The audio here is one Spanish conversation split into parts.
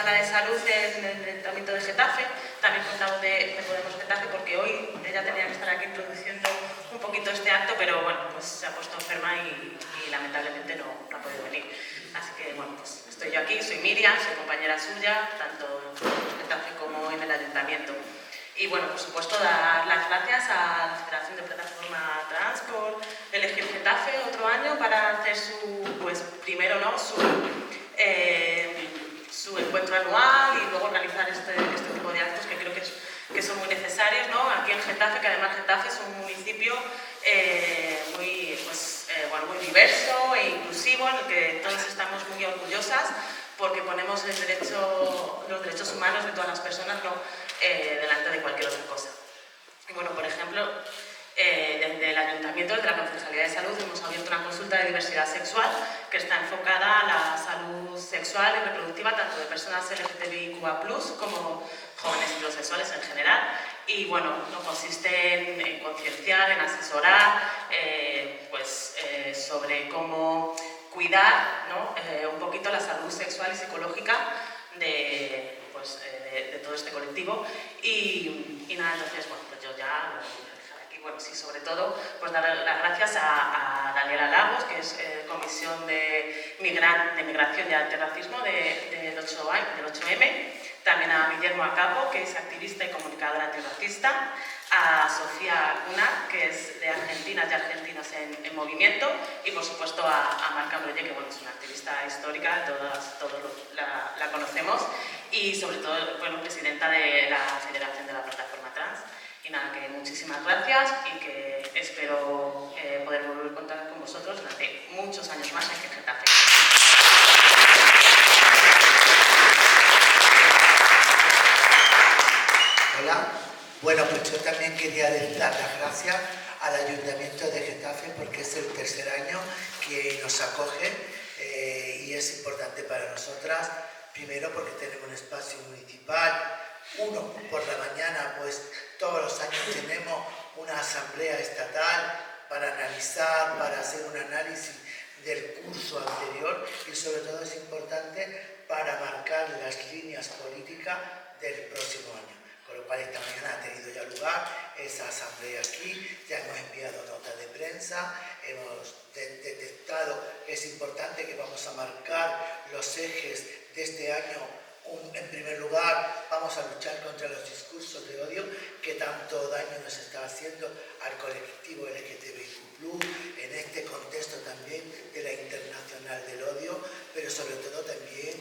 concejala de salud en el Ayuntamiento de Getafe, también portavoz de Podemos Getafe, porque hoy ella tenía que estar aquí introduciendo un poquito este acto, pero bueno, pues se ha puesto enferma y lamentablemente no ha podido venir. Así que bueno, pues estoy yo aquí, soy Miriam, soy compañera suya, tanto en Podemos Getafe como en el Ayuntamiento. Y bueno, por supuesto, dar las gracias a la Federación de Plataforma Trans por elegir Getafe otro año para hacer su, pues primero, ¿no?, su encuentro anual y luego organizar este tipo de actos que creo que son muy necesarios, ¿no? Aquí en Getafe, que además Getafe es un municipio muy diverso e inclusivo, en el que todos estamos muy orgullosas porque ponemos los derechos humanos de todas las personas, ¿no?, delante de cualquier otra cosa. Y bueno, por ejemplo, desde el Ayuntamiento, desde la Concejalía de Salud, hemos abierto una consulta de diversidad sexual que está enfocada a la salud sexual y reproductiva tanto de personas LGTBIQA+, como jóvenes heterosexuales en general. Y bueno, no consiste en concienciar, en asesorar, sobre cómo cuidar, ¿no?, un poquito la salud sexual y psicológica de todo este colectivo. Y nada, entonces, bueno, pues yo ya lo voy a dejar aquí. Bueno, sí, sobre todo, pues dar las gracias a Daniela Lagos, que es Comisión de Migración y Antirracismo del 8M, también a Guillermo Acapo, que es activista y comunicadora antirracista, a Sofía Cuna, que es de Argentinas y Argentinos en Movimiento, y por supuesto a Marca Broye, que bueno, es una activista histórica, todos la conocemos, y sobre todo, bueno, presidenta de la Federación de la Plataforma Trans. Y nada, que muchísimas gracias y que espero poder volver a contar con vosotros durante muchos años más aquí en Getafe. Hola. Bueno, pues yo también quería dar las gracias al Ayuntamiento de Getafe porque es el tercer año que nos acoge y es importante para nosotras. Primero porque tenemos un espacio municipal. Uno, por la mañana, pues todos los años tenemos una asamblea estatal para analizar, para hacer un análisis del curso anterior y sobre todo es importante para marcar las líneas políticas del próximo año. Con lo cual esta mañana ha tenido ya lugar esa asamblea aquí, ya hemos enviado notas de prensa, hemos detectado que es importante que vamos a marcar los ejes de este año. En primer lugar, vamos a luchar contra los discursos de odio que tanto daño nos está haciendo al colectivo LGTBIQ+, en este contexto también de la Internacional del Odio, pero sobre todo también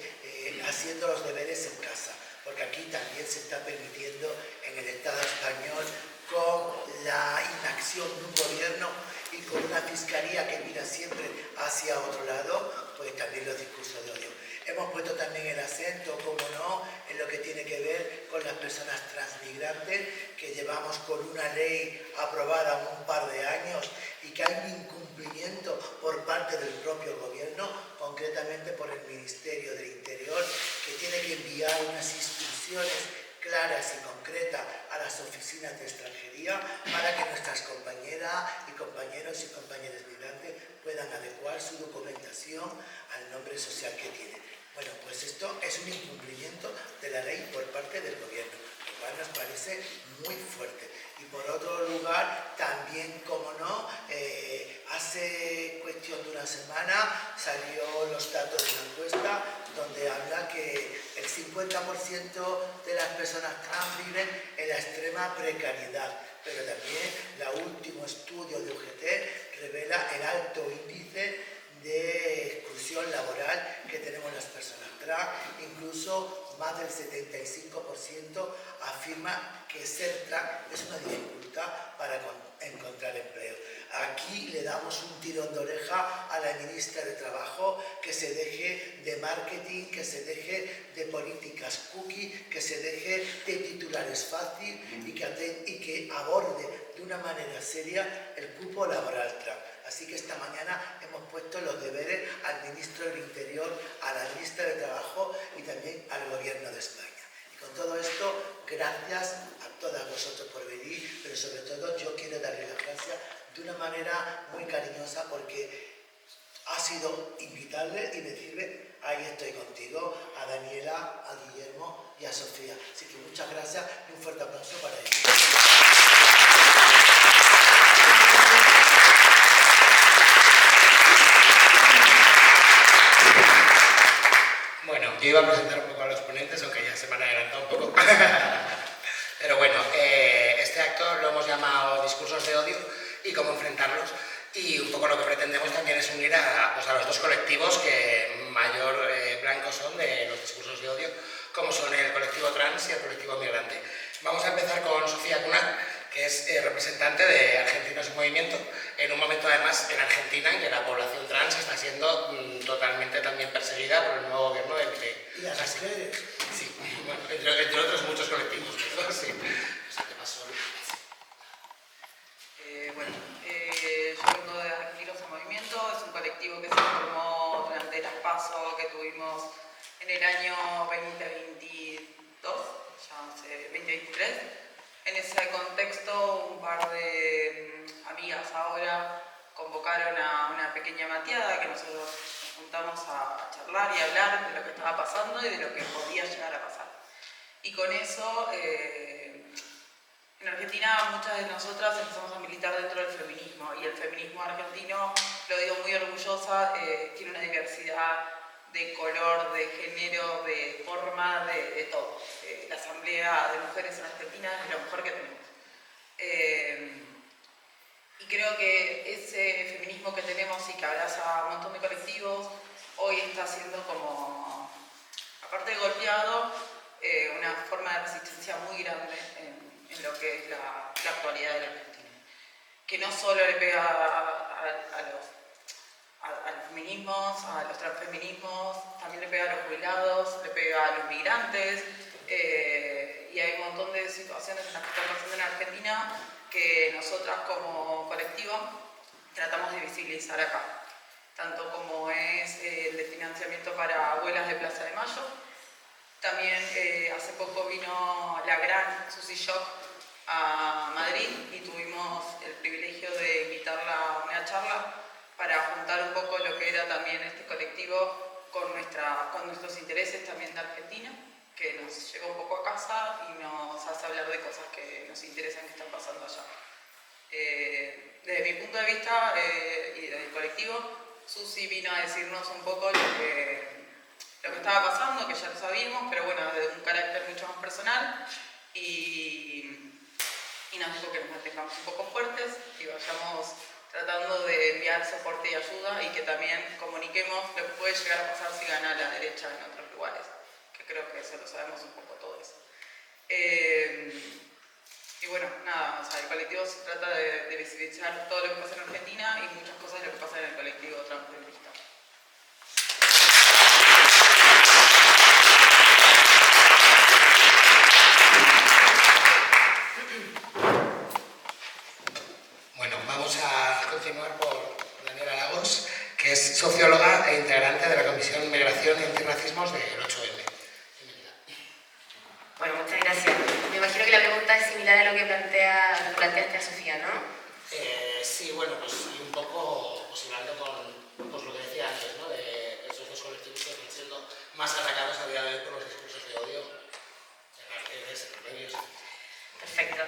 haciendo los deberes en casa, porque aquí también se está permitiendo en el Estado español, con la inacción de un gobierno y con una fiscalía que mira siempre hacia otro lado, pues también los discursos de odio. Hemos puesto también el acento, como no, en lo que tiene que ver con las personas transmigrantes, que llevamos con una ley aprobada un par de años y que hay un incumplimiento por parte del propio gobierno, concretamente por el Ministerio del Interior, que tiene que enviar unas instrucciones claras y concretas a las oficinas de extranjería para que nuestras compañeras y compañeros y compañeras migrantes puedan adecuar su documentación al nombre social que tienen. Bueno, pues esto es un incumplimiento de la ley por parte del gobierno, lo cual nos parece muy fuerte. Y por otro lugar, también, como no, hace cuestión de una semana salió los datos de una encuesta donde habla que el 50% de las personas trans viven en la extrema precariedad, pero también el último estudio de UGT revela el alto índice de exclusión laboral que tenemos las personas trans. Incluso más del 75% afirma que ser trans es una dificultad para encontrar empleo. Aquí le damos un tirón de oreja a la ministra de Trabajo, que se deje de marketing, que se deje de políticas cookie, que se deje de titulares fáciles y que aborde de una manera seria el cupo laboral trans. Así que esta mañana hemos puesto los deberes al ministro del Interior, a la ministra de Trabajo y también al Gobierno de España. Y con todo esto, gracias a todas vosotros por venir, pero sobre todo yo quiero darle las gracias de una manera muy cariñosa porque ha sido invitarle y decirle, ahí estoy contigo, a Daniela, a Guillermo, Tía Sofía. Así que muchas gracias y un fuerte aplauso para ella. Bueno, yo iba a presentar un poco a los ponentes, aunque ya se me han adelantado un poco. Pero bueno, este acto lo hemos llamado Discursos de Odio y cómo enfrentarlos. Y un poco lo que pretendemos también es unir a los dos colectivos que mayor blanco son de los discursos de odio, como son el colectivo trans y el colectivo migrante. Vamos a empezar con Sofía Cunha, que es representante de Argentinos en Movimiento, en un momento además en Argentina en que la población trans está siendo totalmente también perseguida por el nuevo gobierno del PP. ¿Y las mujeres? Sí, bueno, entre otros muchos colectivos, ¿no? Sí. O sea, ¿qué pasó? Yo vengo de Argentinos en Movimiento, es un colectivo que se formó durante las PASO que tuvimos en el año 2022, ya hace 2023. En ese contexto, un par de amigas ahora convocaron a una pequeña mateada que nosotros nos juntamos a charlar y hablar de lo que estaba pasando y de lo que podía llegar a pasar. Y con eso, en Argentina muchas de nosotras empezamos a militar dentro del feminismo y el feminismo argentino, lo digo muy orgullosa, tiene una diversidad de color, de género, de forma, de todo. La Asamblea de Mujeres en Argentina es lo mejor que tenemos. Y creo que ese feminismo que tenemos y que abraza a un montón de colectivos, hoy está siendo como, aparte de golpeado, una forma de resistencia muy grande en lo que es la actualidad de la Argentina. Que no solo le pega a los feminismos, a los transfeminismos, también le pega a los jubilados, le pega a los migrantes, y hay un montón de situaciones en las que están pasando en Argentina que nosotras como colectivo tratamos de visibilizar acá. Tanto como es el de financiamiento para abuelas de Plaza de Mayo. También hace poco vino la gran Susi Shock a Madrid y tuvimos el privilegio de invitarla a una charla para juntar un poco lo que era también este colectivo con nuestros intereses también de Argentina, que nos llegó un poco a casa y nos hace hablar de cosas que nos interesan que están pasando allá. Desde mi punto de vista y del colectivo, Susi vino a decirnos un poco lo que estaba pasando, que ya lo sabíamos, pero bueno, de un carácter mucho más personal, y nos dijo que nos mantengamos un poco fuertes y vayamos tratando de enviar soporte y ayuda, y que también comuniquemos lo que puede llegar a pasar si gana la derecha en otros lugares, que creo que eso lo sabemos un poco todos. Y bueno, nada, o sea, el colectivo se trata de visibilizar todo lo que pasa en Argentina y muchas cosas de lo que pasa en el colectivo transfeminista. Bueno, vamos a continuar por Daniela Lagos, que es socióloga e integrante de la Comisión Migración y Antirracismos del 8M. Bueno, muchas gracias. Me imagino que la pregunta es similar a lo que planteaste a Sofía, ¿no? Sí, bueno, pues un poco hablando con pues, lo que decía antes, ¿no? De esos dos colectivos que están siendo más atacados a día de hoy por los discursos de odio en las redes, en los medios. Perfecto.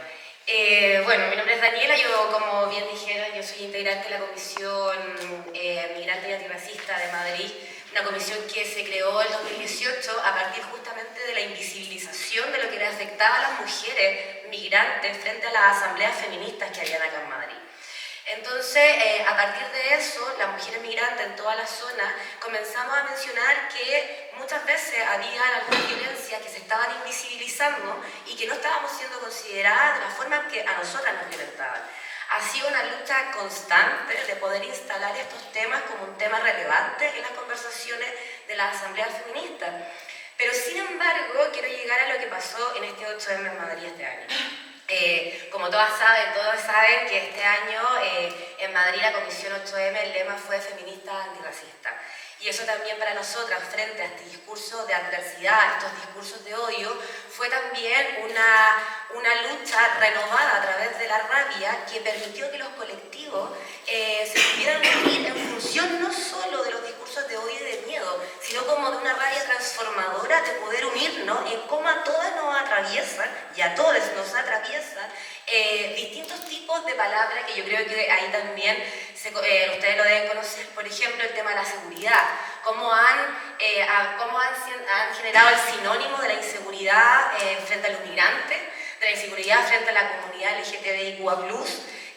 Bueno, mi nombre es Daniela, yo como bien dijeron, yo soy integrante de la Comisión Migrante y Antirracista de Madrid, una comisión que se creó en 2018 a partir justamente de la invisibilización de lo que le afectaba a las mujeres migrantes frente a las asambleas feministas que habían acá en Madrid. Entonces, a partir de eso, las mujeres migrantes en toda la zona comenzamos a mencionar que muchas veces había algunas violencias que se estaban invisibilizando y que no estábamos siendo consideradas de la forma en que a nosotras nos violentaban. Ha sido una lucha constante de poder instalar estos temas como un tema relevante en las conversaciones de las asambleas feministas. Pero sin embargo, quiero llegar a lo que pasó en este 8M en Madrid este año. Como todos saben que este año en Madrid la Comisión 8M, el lema fue feminista antirracista. Y eso también para nosotras, frente a este discurso de adversidad, estos discursos de odio, fue también una lucha renovada a través de la rabia que permitió que los colectivos se pudieran unir en función no solo de los discursos de odio y de miedo, sino como de una rabia transformadora de poder unir oírnos en cómo a todas nos atraviesan, y a todos nos atraviesan, distintos tipos de palabras que yo creo que ahí también ustedes lo deben conocer. Por ejemplo, el tema de la seguridad, cómo han generado el sinónimo de la inseguridad frente a los migrantes, de la inseguridad frente a la comunidad LGTBIQA+,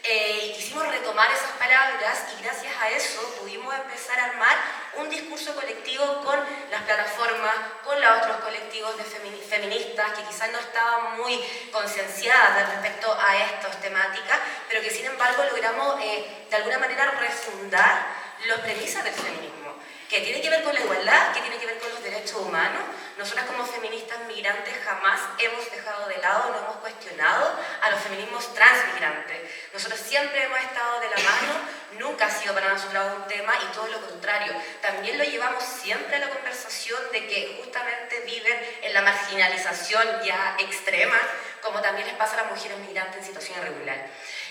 y quisimos retomar esas palabras y gracias a eso pudimos empezar a armar un discurso colectivo con las plataformas, con los otros colectivos de feministas que quizás no estaban muy concienciadas respecto a estas temáticas, pero que sin embargo logramos de alguna manera refundar las premisas del feminismo, que tiene que ver con la igualdad, que tiene que ver con los derechos humanos. Nosotras como feministas migrantes jamás hemos dejado de lado, no hemos cuestionado a los feminismos transmigrantes. Nosotros siempre hemos estado de la mano, nunca ha sido para nosotros un tema y todo lo contrario. También lo llevamos siempre a la conversación de que justamente viven en la marginalización ya extrema, como también les pasa a las mujeres migrantes en situación irregular.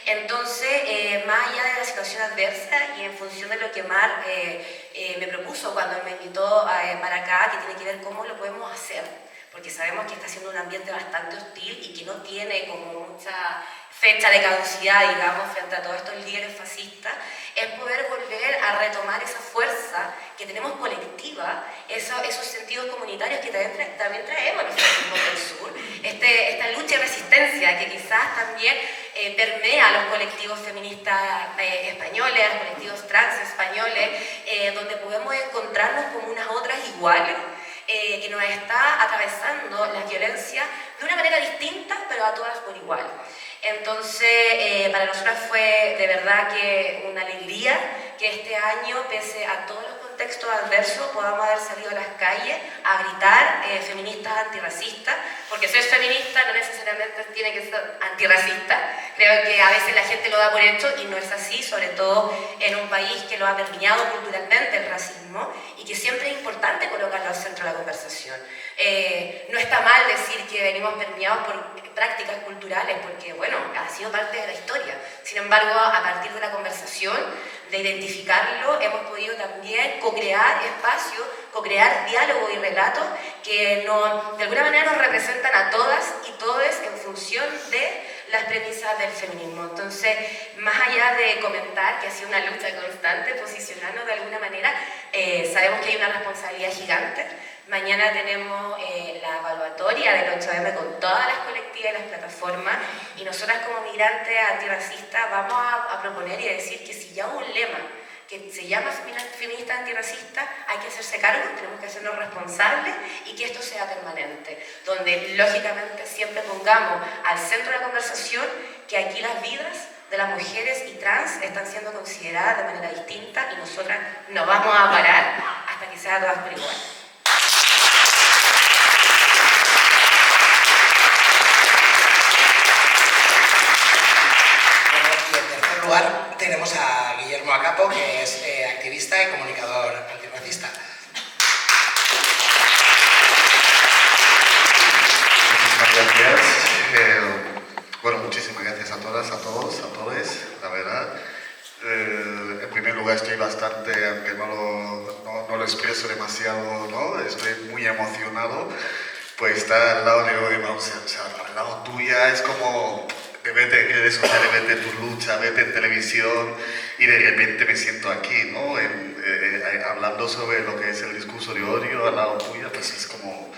Entonces, más allá de la situación adversa y en función de lo que Mar me propuso cuando me invitó para acá, que tiene que ver cómo lo podemos hacer, porque sabemos que está siendo un ambiente bastante hostil y que no tiene como mucha fecha de caducidad, digamos, frente a todos estos líderes fascistas, es poder volver a retomar esa fuerza que tenemos colectiva, esos sentidos comunitarios que también traemos los feminismos del sur, esta lucha y resistencia que quizás también permea a los colectivos feministas españoles, a los colectivos trans españoles, donde podemos encontrarnos como unas otras iguales, que nos está atravesando la violencia de una manera distinta, pero a todas por igual. Entonces, para nosotras fue de verdad que una alegría que este año, pese a todos los contextos adversos, podamos haber salido a las calles a gritar feministas antirracistas, porque ser feminista no necesariamente tiene que ser antirracista. Creo que a veces la gente lo da por hecho y no es así, sobre todo en un país que lo ha permeado culturalmente el racismo y que siempre es importante colocarlo al centro de la conversación. No está mal decir que venimos permeados por prácticas culturales, porque bueno, ha sido parte de la historia. Sin embargo, a partir de la conversación, de identificarlo, hemos podido también co-crear espacios, co-crear diálogos y relatos que de alguna manera nos representan a todas y todos en función de las premisas del feminismo. Entonces, más allá de comentar que ha sido una lucha constante, posicionarnos de alguna manera, sabemos que hay una responsabilidad gigante. Mañana tenemos la evaluatoria del 8M con todas las colectivas y las plataformas, y nosotras como migrantes antirracistas vamos a proponer y decir que si ya hubo un lema que se llama feminista antirracista, hay que hacerse cargo, tenemos que hacernos responsables y que esto sea permanente, donde lógicamente siempre pongamos al centro de la conversación que aquí las vidas de las mujeres y trans están siendo consideradas de manera distinta y nosotras no vamos a parar hasta que sea todas por igual. Tenemos a Guillermo Acapo, que es activista y comunicador antirracista. Muchísimas gracias. Bueno, muchísimas gracias a todas, a todos, a todos, la verdad. En primer lugar estoy bastante, aunque no lo expreso demasiado, ¿no? Estoy muy emocionado por estar al lado de Mauser, o sea, al lado tuya es como de verte en redes sociales, verte tu lucha, verte en televisión y de repente me siento aquí, ¿no? Hablando sobre lo que es el discurso de odio al lado tuya, pues es como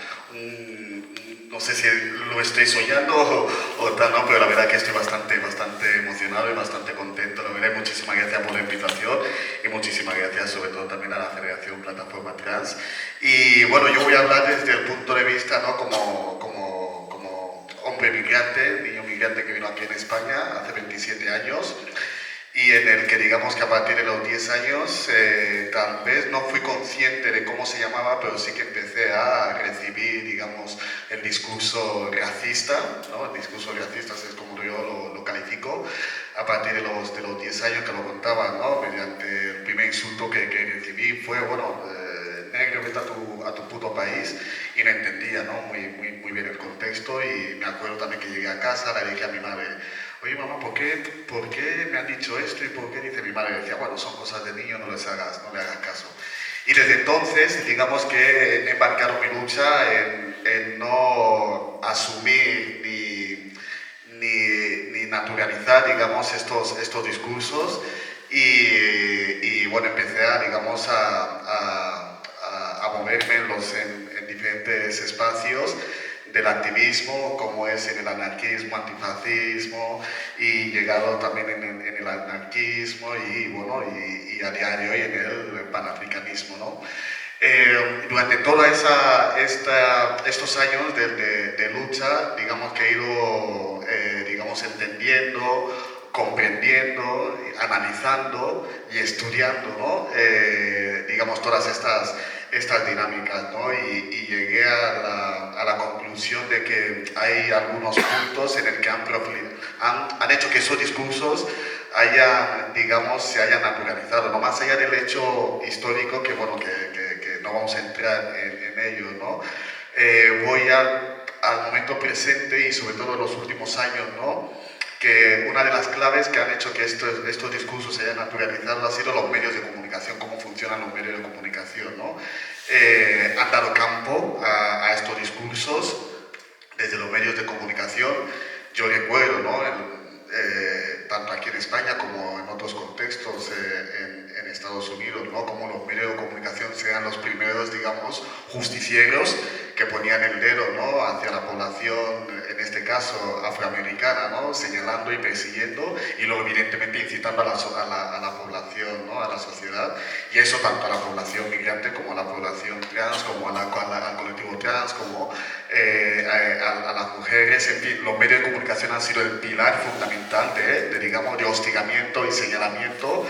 no sé si lo estoy soñando o tal, ¿no? Pero la verdad que estoy bastante emocionado y bastante contento, la verdad, y muchísimas gracias por la invitación y muchísimas gracias sobre todo también a la Federación Plataforma Trans. Y bueno, yo voy a hablar desde el punto de vista, ¿no? como hombre migrante, niño migrante que vino aquí en España hace 27 años y en el que digamos que a partir de los 10 años tal vez no fui consciente de cómo se llamaba, pero sí que empecé a recibir, digamos, el discurso racista, ¿no? El discurso racista es como yo lo califico, a partir de los 10 años que lo contaba, ¿no? Mediante el primer insulto que recibí fue, bueno, negro, vete a tu puto país, y no entendía, ¿no? muy bien el contexto, y me acuerdo también que llegué a casa, le dije a mi madre, oye mamá, ¿por qué me han dicho esto? ¿Y por qué? Dice mi madre, decía, bueno, son cosas de niño, no le hagas caso. Y desde entonces, digamos que he embarcado mi lucha en asumir ni naturalizar, digamos, estos discursos y bueno, empecé a, digamos, a moverme en diferentes espacios del activismo, como es en el anarquismo, antifascismo, y llegado también en el anarquismo y, bueno, y a diario y en el panafricanismo, ¿no? Durante todos estos años de lucha, digamos que he ido digamos, entendiendo, comprendiendo, analizando y estudiando, ¿no? Digamos, todas estas dinámicas, ¿no? Y llegué a la conclusión de que hay algunos puntos en el que han hecho que esos discursos se hayan naturalizado, no más allá del hecho histórico, que bueno, que no vamos a entrar en ello, ¿no? Voy al momento presente y sobre todo en los últimos años, ¿no? Que una de las claves que han hecho que estos discursos se hayan naturalizado ha sido los medios de comunicación, cómo funcionan los medios de comunicación, ¿no? Han dado campo a estos discursos desde los medios de comunicación. Yo recuerdo, ¿no? Tanto aquí en España como en otros contextos en Estados Unidos, ¿no? Como los medios de comunicación sean los primeros, digamos, justicieros que ponían el dedo, ¿no? Hacia la población, en este caso afroamericana, ¿no? Señalando y persiguiendo y luego evidentemente incitando a la población, ¿no? A la sociedad, y eso tanto a la población migrante como a la población trans, como al colectivo trans, como a las mujeres. En fin, los medios de comunicación han sido el pilar fundamental digamos, de hostigamiento y señalamiento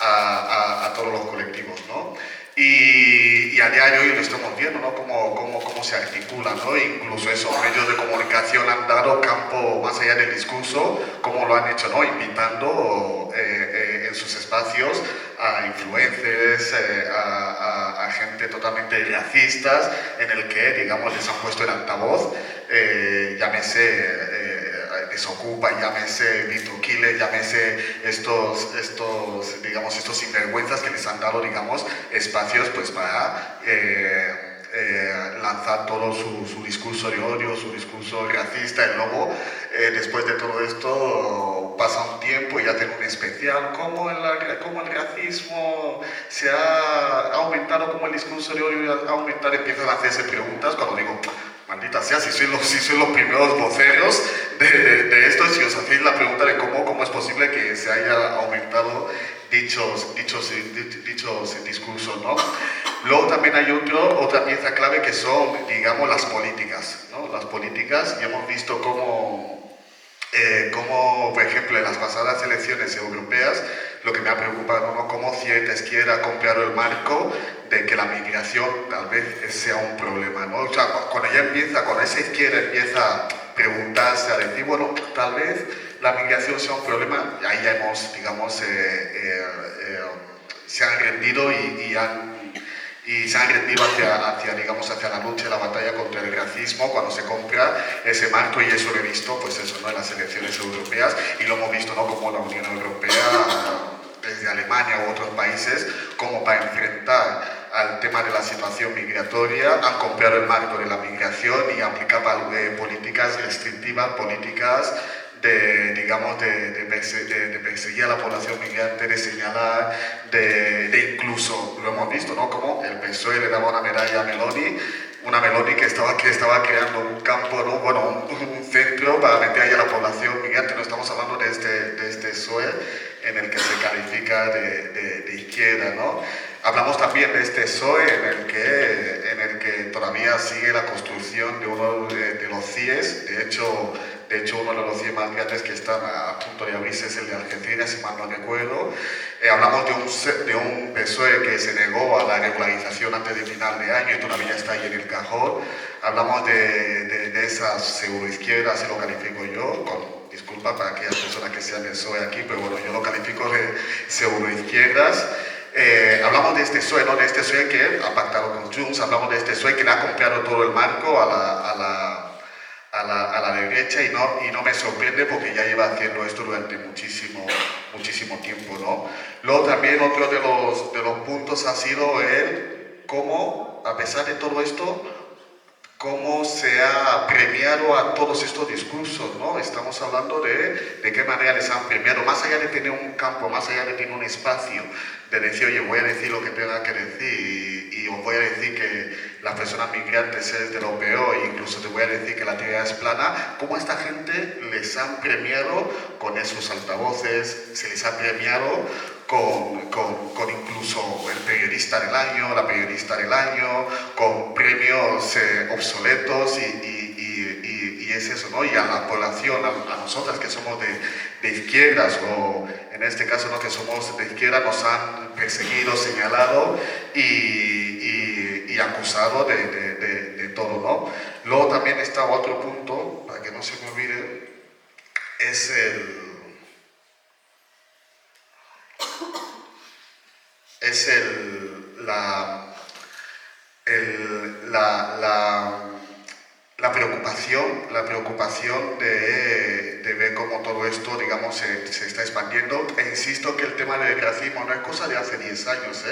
a todos los colectivos, ¿no? Y a día de hoy lo estamos viendo, ¿no? Cómo se articulan, ¿no? Incluso esos medios de comunicación han dado campo más allá del discurso, como lo han hecho, ¿no? Invitando en sus espacios a influencers, a gente totalmente racistas, en el que, digamos, les han puesto el altavoz, llámese Desocupa, llámese Vito Kile, llámese estos sinvergüenzas que les han dado, digamos, espacios pues para lanzar todo su discurso de odio, su discurso racista. Y luego, después de todo esto, pasa un tiempo y hacen un especial, cómo el racismo se ha aumentado, cómo el discurso de odio ha aumentado. Empiezan a hacerse preguntas cuando digo, maldita sea, si sois los primeros voceros de esto, si os hacéis la pregunta de cómo es posible que se haya aumentado dichos discursos, ¿no? Luego también hay otra pieza clave que son, digamos, las políticas, ¿no? Las políticas, y hemos visto cómo, por ejemplo, en las pasadas elecciones europeas, lo que me ha preocupado, ¿no? Cómo cierta izquierda ha comprado el marco de que la migración tal vez sea un problema, ¿no? O sea, cuando esa izquierda empieza a preguntarse, a decir, bueno, tal vez la migración sea un problema, ahí ya hemos, digamos, se han rendido y se han rendido hacia la lucha y la batalla contra el racismo cuando se compra ese marco, y eso lo he visto, pues eso, ¿no? En las elecciones europeas, y lo hemos visto, ¿no? Como la Unión Europea, desde Alemania u otros países, como para enfrentar al tema de la situación migratoria, han comprado el marco de la migración y aplican políticas restrictivas, políticas de perseguir a la población migrante, de señalar, de incluso, lo hemos visto, ¿no? Como el PSOE le daba una medalla a Meloni, que estaba creando un campo, ¿no? Bueno, un centro para meter ahí a la población migrante. No estamos hablando de este PSOE en el que se califica de izquierda, ¿no? Hablamos también de este PSOE en el que todavía sigue la construcción de uno de los CIEs. De hecho, uno de los CIEs más grandes que están a punto de abrirse es el de Algeciras, si mal no recuerdo. Hablamos de un PSOE que se negó a la regularización antes de final de año y todavía está ahí en el cajón. Hablamos de esas pseudoizquierdas, se lo califico yo, con disculpa para aquellas personas que sean del PSOE aquí, pero bueno, yo lo califico de pseudoizquierdas. Hablamos de este PSOE, ¿no? De este PSOE que ha pactado con Junts, hablamos de este PSOE que le ha comprado todo el marco a la derecha, y no me sorprende porque ya lleva haciendo esto durante muchísimo tiempo, ¿no? Luego también otro de los puntos ha sido el cómo, a pesar de todo esto, cómo se ha premiado a todos estos discursos, ¿no? Estamos hablando de qué manera les han premiado, más allá de tener un campo, más allá de tener un espacio, de decir, oye, voy a decir lo que tenga que decir y os voy a decir que las personas migrantes es de lo peor, e incluso te voy a decir que la Tierra es plana, cómo a esta gente les han premiado con esos altavoces, se les ha premiado con incluso el periodista del año, la periodista del año, con premios obsoletos y es eso, ¿no? Y a la población, a nosotras que somos de izquierdas o en este caso, ¿no? Que somos de izquierda, nos han perseguido, señalado y acusado de todo, ¿no? Luego también está otro punto, para que no se me olvide, es la preocupación de ver cómo todo esto, digamos, se está expandiendo. E insisto que el tema del racismo no es cosa de hace 10 años,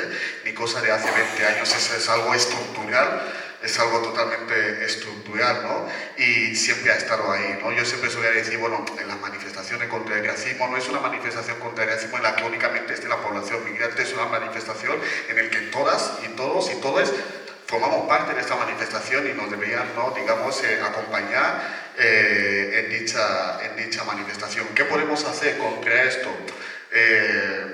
ni cosa de hace 20 años, eso es algo estructural, es algo totalmente estructural, ¿no? Y siempre ha estado ahí, ¿no? Yo siempre solía decir, bueno, en las manifestaciones contra el racismo no es una manifestación contra el racismo en la que únicamente esté la población migrante, es una manifestación en la que todas y todos y todas formamos parte de esta manifestación y nos deberían, ¿no? Digamos, acompañar en dicha manifestación. ¿Qué podemos hacer contra esto?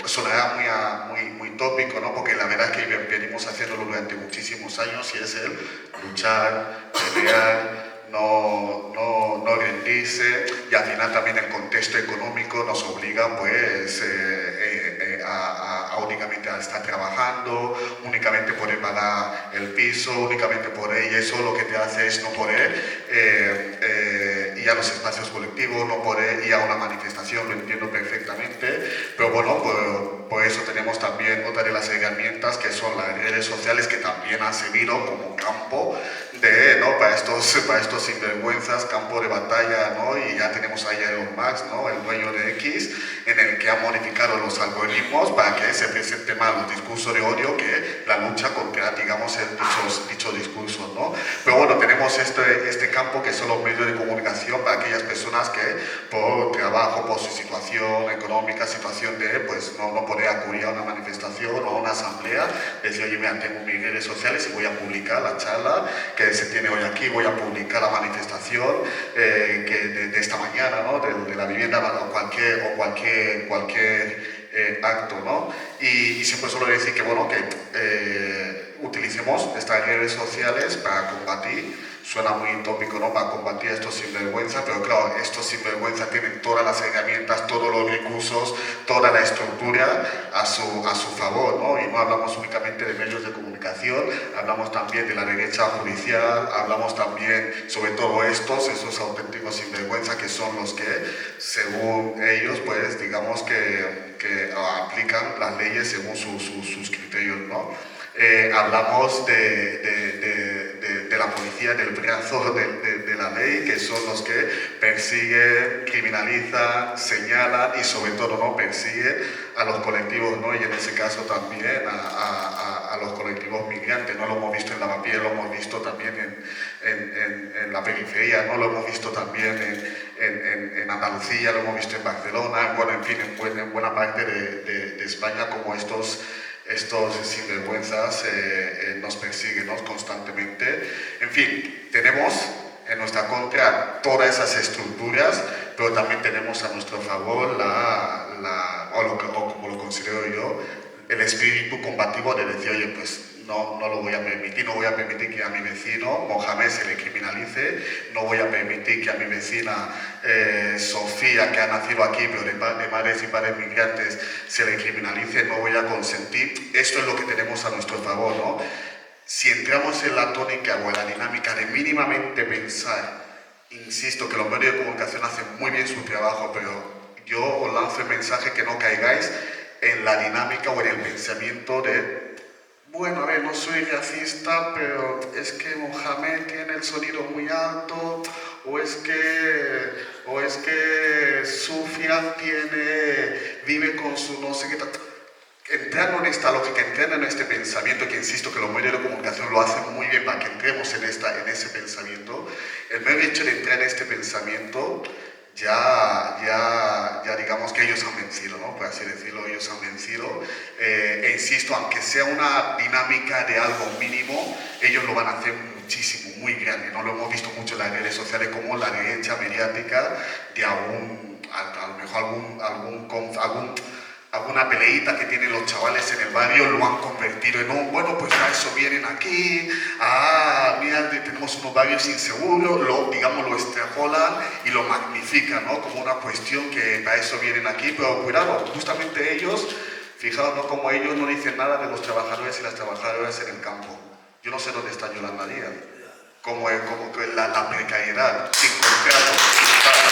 Sonará muy tópico, ¿no? Porque la verdad es que venimos haciéndolo durante muchísimos años y es el luchar, pelear, no rendirse, y al final también el contexto económico nos obliga pues a únicamente a estar trabajando, únicamente poder pagar el piso, únicamente poder, y eso lo que te hace es no poder ir a los espacios colectivos, no poder ir a una manifestación, lo entiendo perfectamente, pero bueno, por eso tenemos también otra de las herramientas que son las redes sociales, que también han servido como campo ¿no? para estos sinvergüenzas, campo de batalla, ¿no? Y ya tenemos ahí a Elon Musk, ¿no? El dueño de X, en el que ha modificado los algoritmos para que se presenten más los discursos de odio que la lucha contra, digamos, dichos discursos, ¿no? Pero bueno, tenemos este campo que son los medios de comunicación para aquellas personas que por trabajo, por su situación económica, situación de, pues, no poder acudir a una manifestación o a una asamblea, decir, oye, mira, tengo mis redes sociales y voy a publicar la charla que se tiene hoy aquí, voy a publicar la manifestación de esta mañana, ¿no? de la vivienda o cualquier acto, ¿no? Y siempre suelo decir que, bueno, que utilicemos estas redes sociales para combatir. Suena muy tópico, ¿no? Para combatir a estos sinvergüenzas, pero claro, estos sinvergüenzas tienen todas las herramientas, todos los recursos, toda la estructura a su favor, ¿no? Y no hablamos únicamente de medios de comunicación, hablamos también de la derecha judicial, hablamos también sobre todo esos auténticos sinvergüenzas que son los que, según ellos, pues digamos que aplican las leyes según sus criterios, ¿no? Hablamos de la policía, del brazo de la ley, que son los que persiguen, criminalizan, señalan y sobre todo, ¿no? Persiguen a los colectivos, ¿no? Y en ese caso también a los colectivos migrantes, ¿no? Lo hemos visto en Lavapiés, lo hemos visto también en la periferia, ¿no? Lo hemos visto también en Andalucía, lo hemos visto en Barcelona, bueno, en fin, en buena parte de España, como estos sinvergüenzas nos persiguen, ¿no? Constantemente. En fin, tenemos en nuestra contra todas esas estructuras, pero también tenemos a nuestro favor o como lo considero yo, el espíritu combativo de decir, oye, pues no lo voy a permitir, no voy a permitir que a mi vecino Mohamed se le criminalice, no voy a permitir que a mi vecina Sofía, que ha nacido aquí, pero de madres y padres migrantes, se le criminalice, no voy a consentir. Esto es lo que tenemos a nuestro favor, ¿no? Si entramos en la tónica o en la dinámica de mínimamente pensar, insisto que los medios de comunicación hacen muy bien su trabajo, pero yo os lanzo el mensaje que no caigáis en la dinámica o en el pensamiento de, bueno, a ver, no soy racista, pero es que Mohamed tiene el sonido muy alto, o es que Sofía vive con su no sé qué. entrando en esta lógica, entrando en este pensamiento, que insisto que los medios de comunicación lo hacen muy bien para que entremos en ese pensamiento, el mero hecho de entrar en este pensamiento, ya digamos que ellos han vencido, ¿no? Por así decirlo, ellos han vencido. E insisto, aunque sea una dinámica de algo mínimo, ellos lo van a hacer muchísimo, muy grande, ¿no? Lo hemos visto mucho en las redes sociales, como la derecha mediática de a lo mejor alguna peleita que tienen los chavales en el barrio lo han convertido en un, bueno, pues a eso vienen aquí, mira, tenemos unos barrios inseguros, lo extrapolan y lo magnifican, ¿no? Como una cuestión que para eso vienen aquí, pero cuidado, justamente ellos, fijaos, ¿no? Como ellos no dicen nada de los trabajadores y las trabajadoras en el campo. Yo no sé dónde está Yolanda Díaz, como la precariedad, sin contrato, sin nada.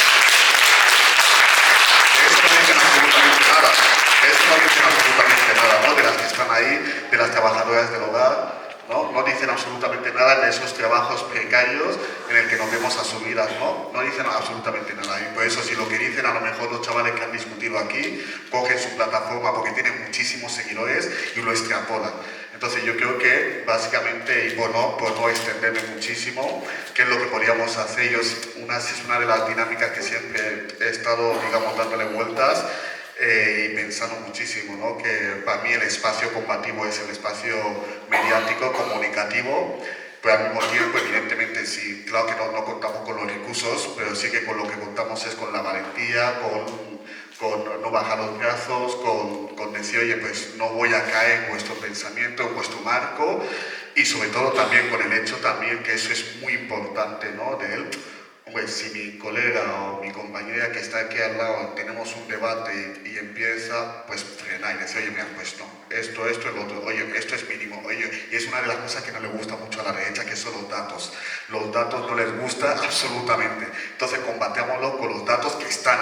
Eso no dicen absolutamente nada. Eso no dicen absolutamente nada, ¿no? De las que están ahí, de las trabajadoras del hogar, ¿no? No dicen absolutamente nada de esos trabajos precarios en el que nos vemos asumidas, ¿no? No dicen absolutamente nada. Y por eso, si lo que dicen a lo mejor los chavales que han discutido aquí, cogen su plataforma porque tienen muchísimos seguidores y lo extrapolan. Entonces yo creo que básicamente, y por no extenderme muchísimo, ¿qué es lo que podríamos hacer? Es una de las dinámicas que siempre he estado, digamos, dándole vueltas y pensando muchísimo, ¿no? Que para mí el espacio combativo es el espacio mediático, comunicativo, pero al mismo tiempo, evidentemente, sí, claro que no contamos con los recursos, pero sí que con lo que contamos es con la valentía, con no bajar los brazos, con decir, oye, pues no voy a caer en vuestro pensamiento, en vuestro marco, y sobre todo también con el hecho también que eso es muy importante, ¿no? De él. Hombre, si mi colega o mi compañera que está aquí al lado tenemos un debate y empieza, pues frenar y decir, oye, mira, pues no, esto, el otro, oye, esto es mínimo, oye, y es una de las cosas que no le gusta mucho a la derecha, que son los datos. Los datos no les gusta absolutamente. Entonces, combatámoslo con los datos que están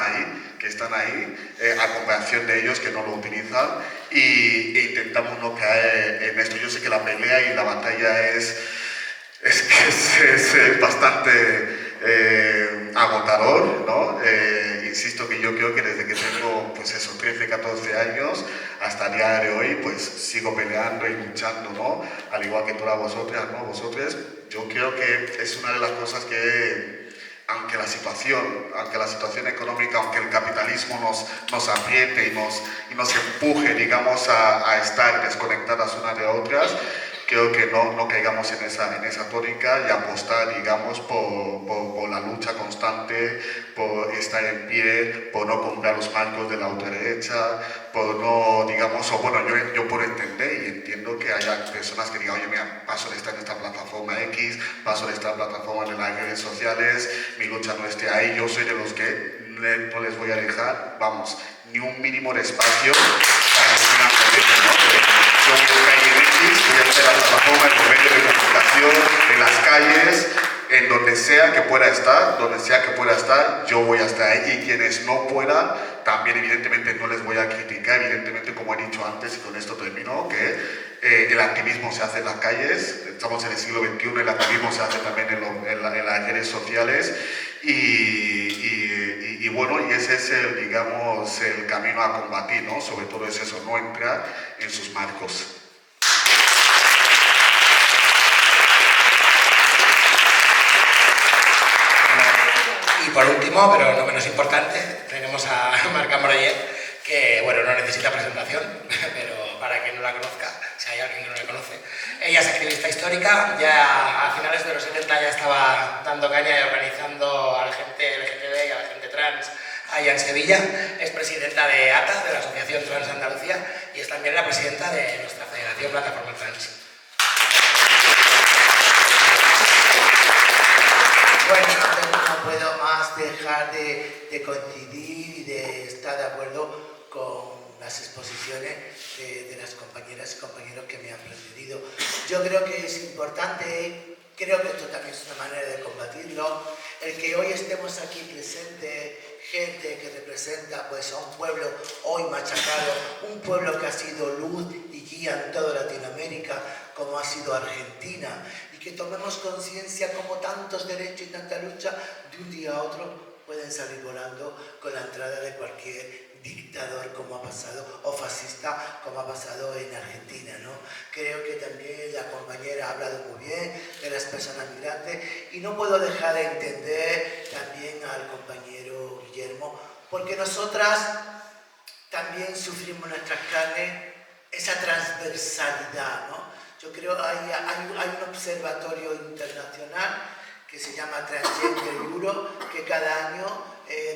ahí, a comparación de ellos que no lo utilizan, e intentamos no caer en esto. Yo sé que la pelea y la batalla es bastante agotador, ¿no? Insisto que yo creo que desde que tengo, pues eso, 13, 14 años hasta el día de hoy, pues sigo peleando y luchando, ¿no? Al igual que todas vosotras, ¿no? Vosotros, yo creo que es una de las cosas que, aunque la situación económica, aunque el capitalismo nos apriete y nos empuje, digamos, a estar desconectadas unas de otras, creo que no caigamos en esa tónica y apostar, digamos, por la lucha constante, por estar en pie, por no comprar los marcos de la ultraderecha, por no, digamos, o bueno, yo por entender y entiendo que haya personas que digan, oye, mira, paso de estar en esta plataforma X, paso de esta plataforma en las redes sociales, mi lucha no esté ahí, yo soy de los que no les voy a dejar, vamos, ni un mínimo de espacio para que sigan perdiendo, ¿no? Yo voy a estar en X, voy a estar en la plataforma, en los medios de comunicación, en las calles, en donde sea que pueda estar, yo voy a estar ahí. Y quienes no puedan, también evidentemente no les voy a criticar, evidentemente como he dicho antes, y con esto termino, que el activismo se hace en las calles, estamos en el siglo XXI, el activismo se hace también en las redes sociales, y bueno, y ese es el camino a combatir, ¿no? Sobre todo es eso, no entrar en sus marcos. Y por último, pero no menos importante, tenemos a Marca Moroyer, que bueno, no necesita presentación, pero para quien no la conozca, si hay alguien que no la conoce, ella es activista histórica, ya a finales de los 70 ya estaba dando caña y organizando a la gente LGTB y a la gente trans allá en Sevilla, es presidenta de ATA, de la Asociación Trans Andalucía, y es también la presidenta de nuestra Federación Plataforma Trans. Bueno, no puedo más dejar de coincidir y de estar de acuerdo con las exposiciones de las compañeras y compañeros que me han precedido. Yo creo que es importante, creo que esto también es una manera de combatirlo, el que hoy estemos aquí presentes, gente que representa pues, a un pueblo hoy machacado, un pueblo que ha sido luz y guía en toda Latinoamérica, como ha sido Argentina, y que tomemos conciencia como tantos derechos y tanta lucha de un día a otro pueden salir volando con la entrada de cualquier dictador como ha pasado, o fascista como ha pasado en Argentina, ¿no? Creo que también la compañera ha hablado muy bien de las personas migrantes y no puedo dejar de entender también al compañero Guillermo, porque nosotras también sufrimos en nuestras carnes esa transversalidad, ¿no? Yo creo que hay un observatorio internacional que se llama Transgender Europe, que cada año,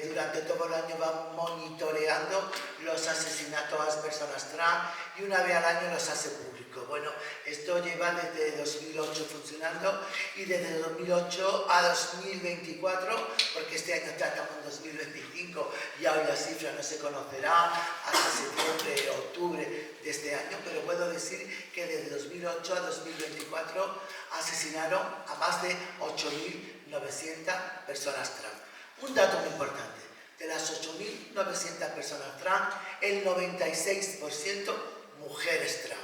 durante todo el año, va monitoreando los asesinatos a las personas trans y una vez al año los hace públicos. Bueno, esto lleva desde 2008 funcionando y desde 2008 a 2024, porque este año ya estamos en 2025 y hoy la cifra no se conocerá hasta septiembre, octubre de este año, pero puedo decir que desde 2008 a 2024 asesinaron a más de 8.900 personas trans. Un dato muy importante, de las 8.900 personas trans, el 96% mujeres trans.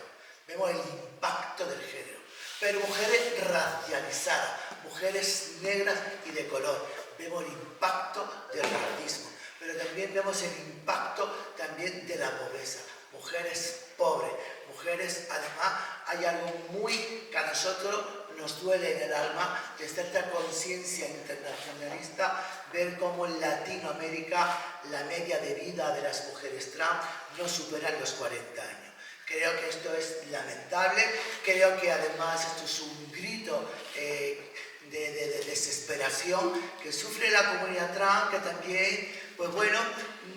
Vemos el impacto del género, pero mujeres racializadas, mujeres negras y de color. Vemos el impacto del racismo, pero también vemos el impacto también de la pobreza. Mujeres pobres, mujeres, además, hay algo muy que a nosotros nos duele en el alma, de cierta conciencia internacionalista, ver cómo en Latinoamérica la media de vida de las mujeres trans no supera los 40 años. Creo que esto es lamentable, creo que además esto es un grito de desesperación que sufre la comunidad trans, que también, pues bueno,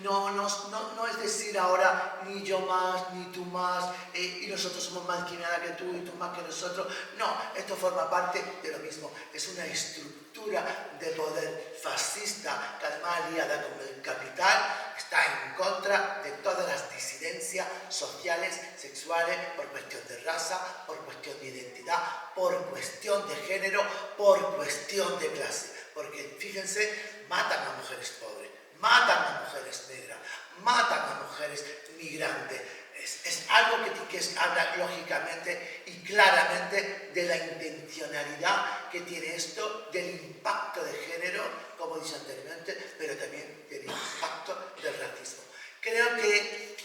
no es decir ahora ni yo más, ni tú más, y nosotros somos más discriminadas que tú y tú más que nosotros. No, esto forma parte de lo mismo. Es una estructura de poder fascista que además aliada con el capital está en contra de todas las disidencias sociales, sexuales, por cuestión de raza, por cuestión de identidad, por cuestión de género, por cuestión de clase. Porque fíjense, matan a mujeres pobres, matan a mujeres negras, matan a mujeres migrantes. Es algo que habla lógicamente y claramente de la intencionalidad que tiene esto, del impacto de género, como dije anteriormente, pero también del impacto del racismo. Creo que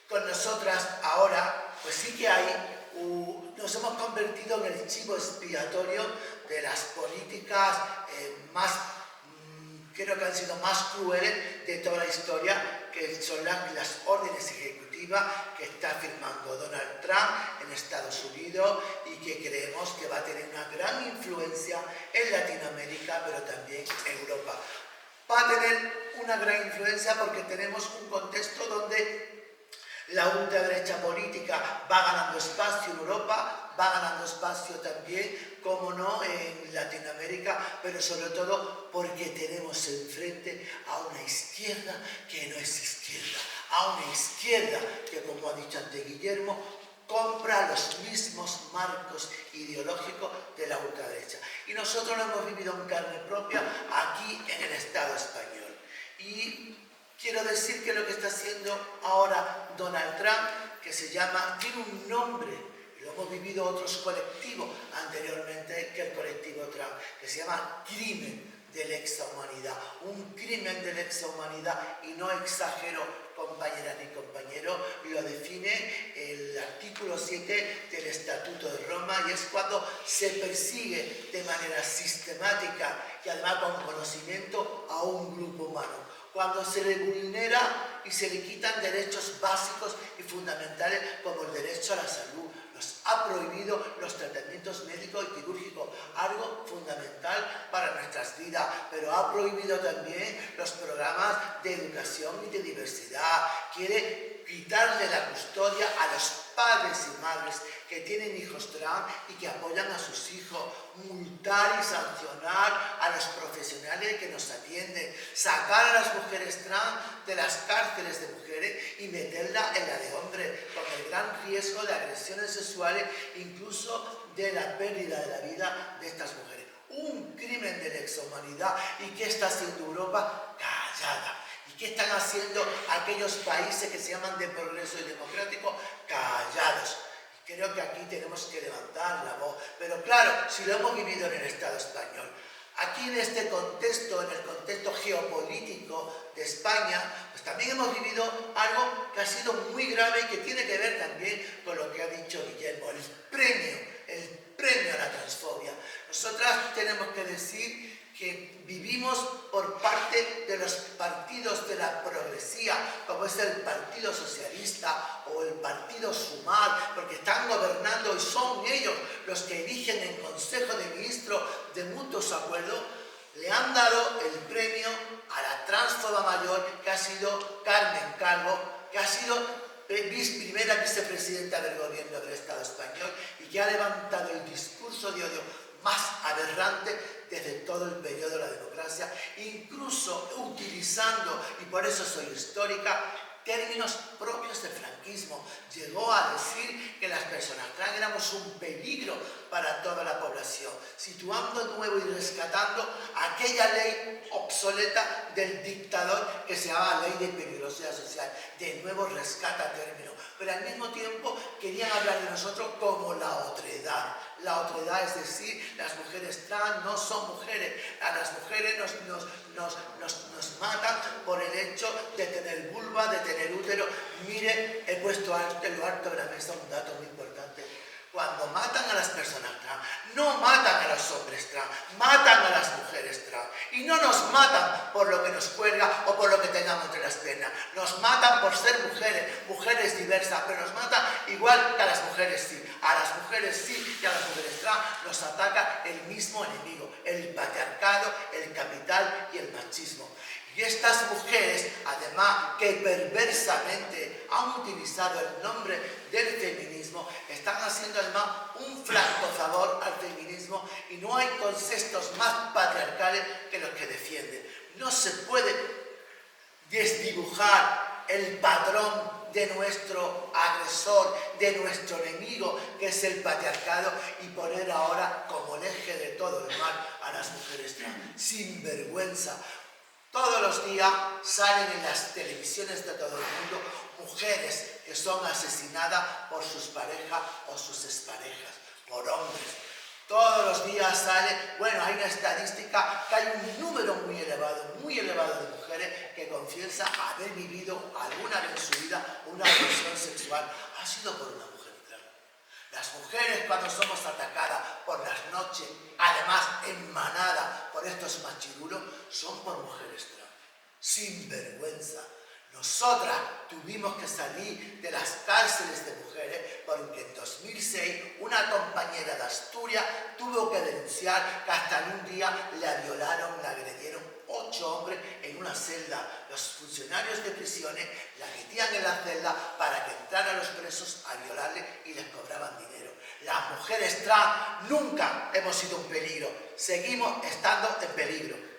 con nosotras ahora, pues sí que nos hemos convertido en el chivo expiatorio de las políticas más, creo que han sido más crueles de toda la historia, que son las órdenes ejecutivas que está firmando Donald Trump en Estados Unidos y que creemos que va a tener una gran influencia en Latinoamérica, pero también en Europa. Va a tener una gran influencia porque tenemos un contexto donde la ultraderecha política va ganando espacio en Europa, va ganando espacio también, como no, en Latinoamérica, pero sobre todo porque tenemos enfrente a una izquierda que no es izquierda, a una izquierda que, como ha dicho antes Guillermo, compra los mismos marcos ideológicos de la ultraderecha. Y nosotros lo hemos vivido en carne propia aquí en el Estado español. Y quiero decir que lo que está haciendo ahora Donald Trump, que tiene un nombre, lo hemos vivido otros colectivos anteriormente que el colectivo Trump, que se llama crimen de lesa humanidad, un crimen de lesa humanidad, y no exagero, compañeras ni compañeros, lo define el artículo 7 del Estatuto de Roma, y es cuando se persigue de manera sistemática y además con conocimiento a un grupo humano, cuando se le vulnera y se le quitan derechos básicos y fundamentales como el derecho a la salud. Nos ha prohibido los tratamientos médicos y quirúrgicos, algo fundamental para nuestras vidas, pero ha prohibido también los programas de educación y de diversidad. Quiere quitarle la custodia a los padres y madres que tienen hijos trans y que apoyan a sus hijos, multar y sancionar a los profesionales que nos atienden, sacar a las mujeres trans de las cárceles de mujeres y meterla en la de hombres, con el gran riesgo de agresiones sexuales, incluso de la pérdida de la vida de estas mujeres. Un crimen de lesa humanidad. ¿Y qué está haciendo Europa? Callada. ¿Y qué están haciendo aquellos países que se llaman de progreso y democrático? Callados. Creo que aquí tenemos que levantar la voz. Pero claro, si lo hemos vivido en el Estado español, Aquí en este contexto, en el contexto geopolítico de España, pues también hemos vivido algo que ha sido muy grave y que tiene que ver también con lo que ha dicho Guillermo, el premio a la transfobia. Nosotras tenemos que decir que vivimos por parte de los partidos de la progresía, como es el Partido Socialista o el Partido Sumar, porque están gobernando y son ellos los que eligen en Consejo de Ministros de mutuos acuerdos, le han dado el premio a la tránsfoba mayor que ha sido Carmen Calvo, que ha sido primera vicepresidenta del gobierno del Estado español y que ha levantado el discurso de odio más aberrante desde todo el periodo de la democracia, incluso utilizando, y por eso soy histórica, términos propios del franquismo. Llegó a decir que las personas trans éramos un peligro para toda la población, situando de nuevo y rescatando aquella ley obsoleta del dictador que se llamaba Ley de Peligrosidad Social. De nuevo rescata términos, pero al mismo tiempo querían hablar de nosotros como la otredad. La otredad, es decir, las mujeres trans no son mujeres, a las mujeres nos matan por el hecho de tener vulva, de tener útero. Mire, he puesto en lo alto de la mesa un dato muy importante. Cuando matan a las personas trans, no matan a los hombres trans, matan a las mujeres trans. Y no nos matan por lo que nos cuelga o por lo que tengamos entre las piernas. Nos matan por ser mujeres diversas, pero nos matan igual que a las mujeres sí. A las mujeres sí y a las mujeres trans nos ataca el mismo enemigo, el patriarcado, el capital y el machismo. Y estas mujeres, además que perversamente han utilizado el nombre del feminismo, están haciendo además un flaco favor al feminismo y no hay conceptos más patriarcales que los que defienden. No se puede desdibujar el patrón de nuestro agresor, de nuestro enemigo, que es el patriarcado, y poner ahora como el eje de todo el mal a las mujeres trans. Sin vergüenza. Todos los días salen en las televisiones de todo el mundo mujeres que son asesinadas por sus parejas o sus exparejas, por hombres. Todos los días sale, bueno, hay una estadística que hay un número muy elevado de mujeres que confiesan haber vivido alguna vez en su vida una agresión sexual. Ha sido por una mujer trans. Las mujeres, cuando somos atacadas por las noches, además en manada por estos machirulos, son por mujeres trans. Sin vergüenza. Nosotras tuvimos que salir de las cárceles de mujeres porque en 2006 una compañera de Asturias tuvo que denunciar que hasta en un día la violaron, la agredieron 8 hombres en una celda. Los funcionarios de prisiones la metían en la celda para que entraran los presos a violarle y les cobraban dinero. Las mujeres trans nunca hemos sido un peligro, seguimos estando en peligro.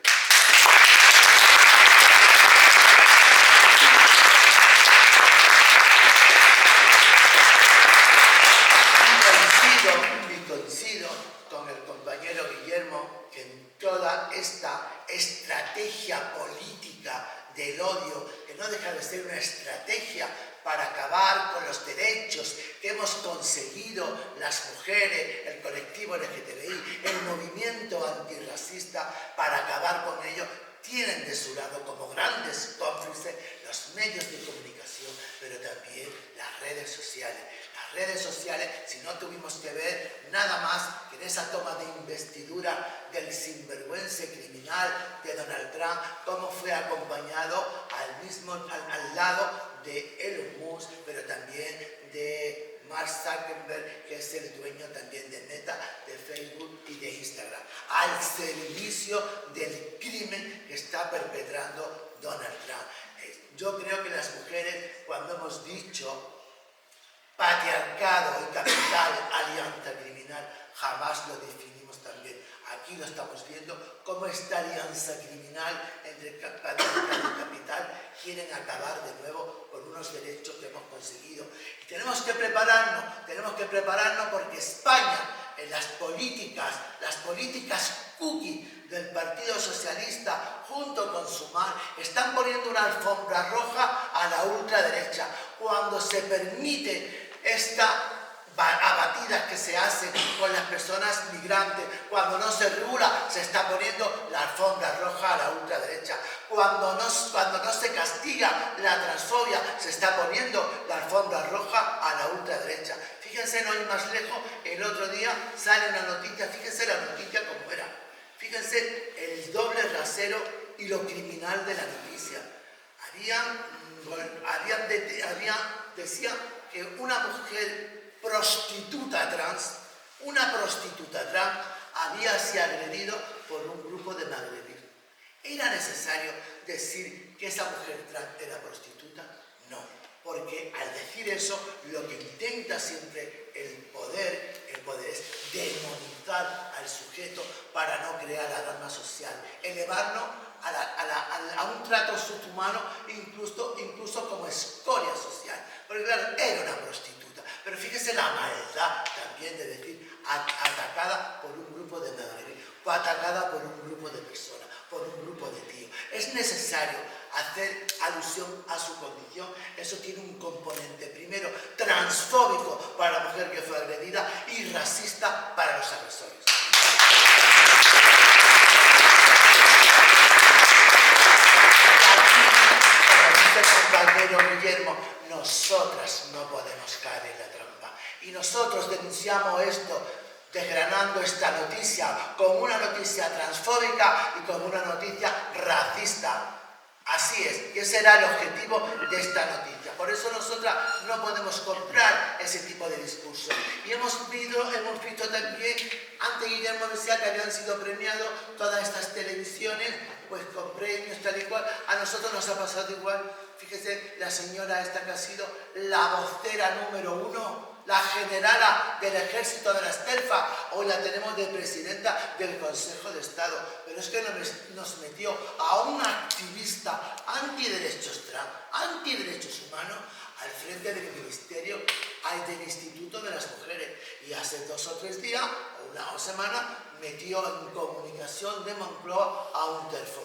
Coincido con el compañero Guillermo que en toda esta estrategia política del odio, que no deja de ser una estrategia para acabar con los derechos que hemos conseguido las mujeres, el colectivo LGTBI, el movimiento antirracista, para acabar con ello, tienen de su lado como grandes cómplices los medios de comunicación, pero también las redes sociales. Las redes sociales, si no tuvimos que ver nada más que en esa toma de investidura del sinvergüenza criminal de Donald Trump, cómo fue acompañado al lado de Elon Musk, pero también de Mark Zuckerberg, que es el dueño también de Meta, de Facebook y de Instagram, al servicio del crimen que está perpetrando Donald Trump. Yo creo que las mujeres, cuando hemos dicho patriarcado y capital, alianza criminal, jamás lo definimos también. Aquí lo estamos viendo, cómo esta alianza criminal entre patriarcado y capital quieren acabar de nuevo con unos derechos que hemos conseguido. Y tenemos que prepararnos porque España, en las políticas cookie del Partido Socialista, junto con Sumar, están poniendo una alfombra roja a la ultraderecha. Cuando se permite esta abatidas que se hacen con las personas migrantes, cuando no se regula, se está poniendo la alfombra roja a la ultraderecha, cuando no se castiga la transfobia, se está poniendo la alfombra roja a la ultraderecha. Fíjense, no hay más lejos, el otro día sale una noticia, fíjense la noticia como era, fíjense el doble rasero y lo criminal de la noticia. Decía que una mujer prostituta trans había sido agredido por un grupo de magrebíes. ¿Era necesario decir que esa mujer trans era prostituta? No, porque al decir eso, lo que intenta siempre el poder es demonizar al sujeto para no crear alarma social, elevarlo a un trato subhumano, incluso como escoria social. Porque claro, era una prostituta. Pero fíjese la maldad también de decir atacada por un grupo de magrebíes, o atacada por un grupo de personas, por un grupo de tíos. Es necesario hacer alusión a su condición. Eso tiene un componente, primero, transfóbico para la mujer que fue agredida y racista para los agresores. Compañero Guillermo, nosotras no podemos caer en la trampa. Y nosotros denunciamos esto, desgranando esta noticia como una noticia transfóbica y como una noticia racista. Así es, y ese era el objetivo de esta noticia. Por eso nosotras no podemos comprar ese tipo de discurso. Y hemos visto también, antes Guillermo decía que habían sido premiados todas estas televisiones, pues con premios tal y cual. A nosotros nos ha pasado igual. Fíjese, la señora esta que ha sido la vocera número 1, la generala del ejército de la Estelfa, hoy la tenemos de presidenta del Consejo de Estado. Pero es que nos metió a un activista antiderechos trans, antiderechos humanos, al frente del Ministerio del Instituto de las Mujeres. Y hace 2 o 3 días, o una semana, metió en comunicación de Moncloa a un terfo.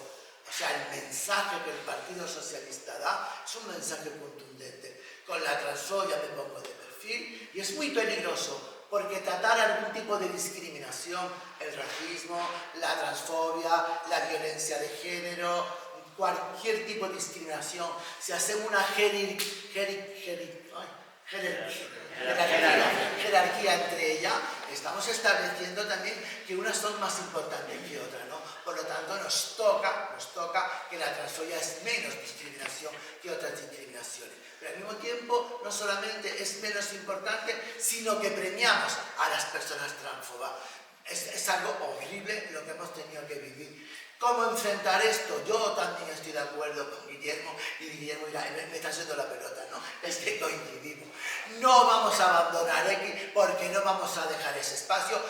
O sea, el mensaje que el Partido Socialista da es un mensaje contundente. Con la transfobia me pongo de perfil y es muy peligroso porque tratar algún tipo de discriminación, el racismo, la transfobia, la violencia de género, cualquier tipo de discriminación, si hacemos una jerarquía entre ellas, estamos estableciendo también que unas son más importantes que otras, ¿no? Por lo tanto, nos toca que la transfobia es menos discriminación que otras discriminaciones. Pero al mismo tiempo, no solamente es menos importante, sino que premiamos a las personas transfobas. Es algo horrible lo que hemos tenido que vivir. ¿Cómo enfrentar esto? Yo también estoy de acuerdo con Guillermo, y Guillermo me está haciendo la pelota, ¿no? Es que coincidimos. No vamos a abandonar X porque no vamos a dejar ese espacio,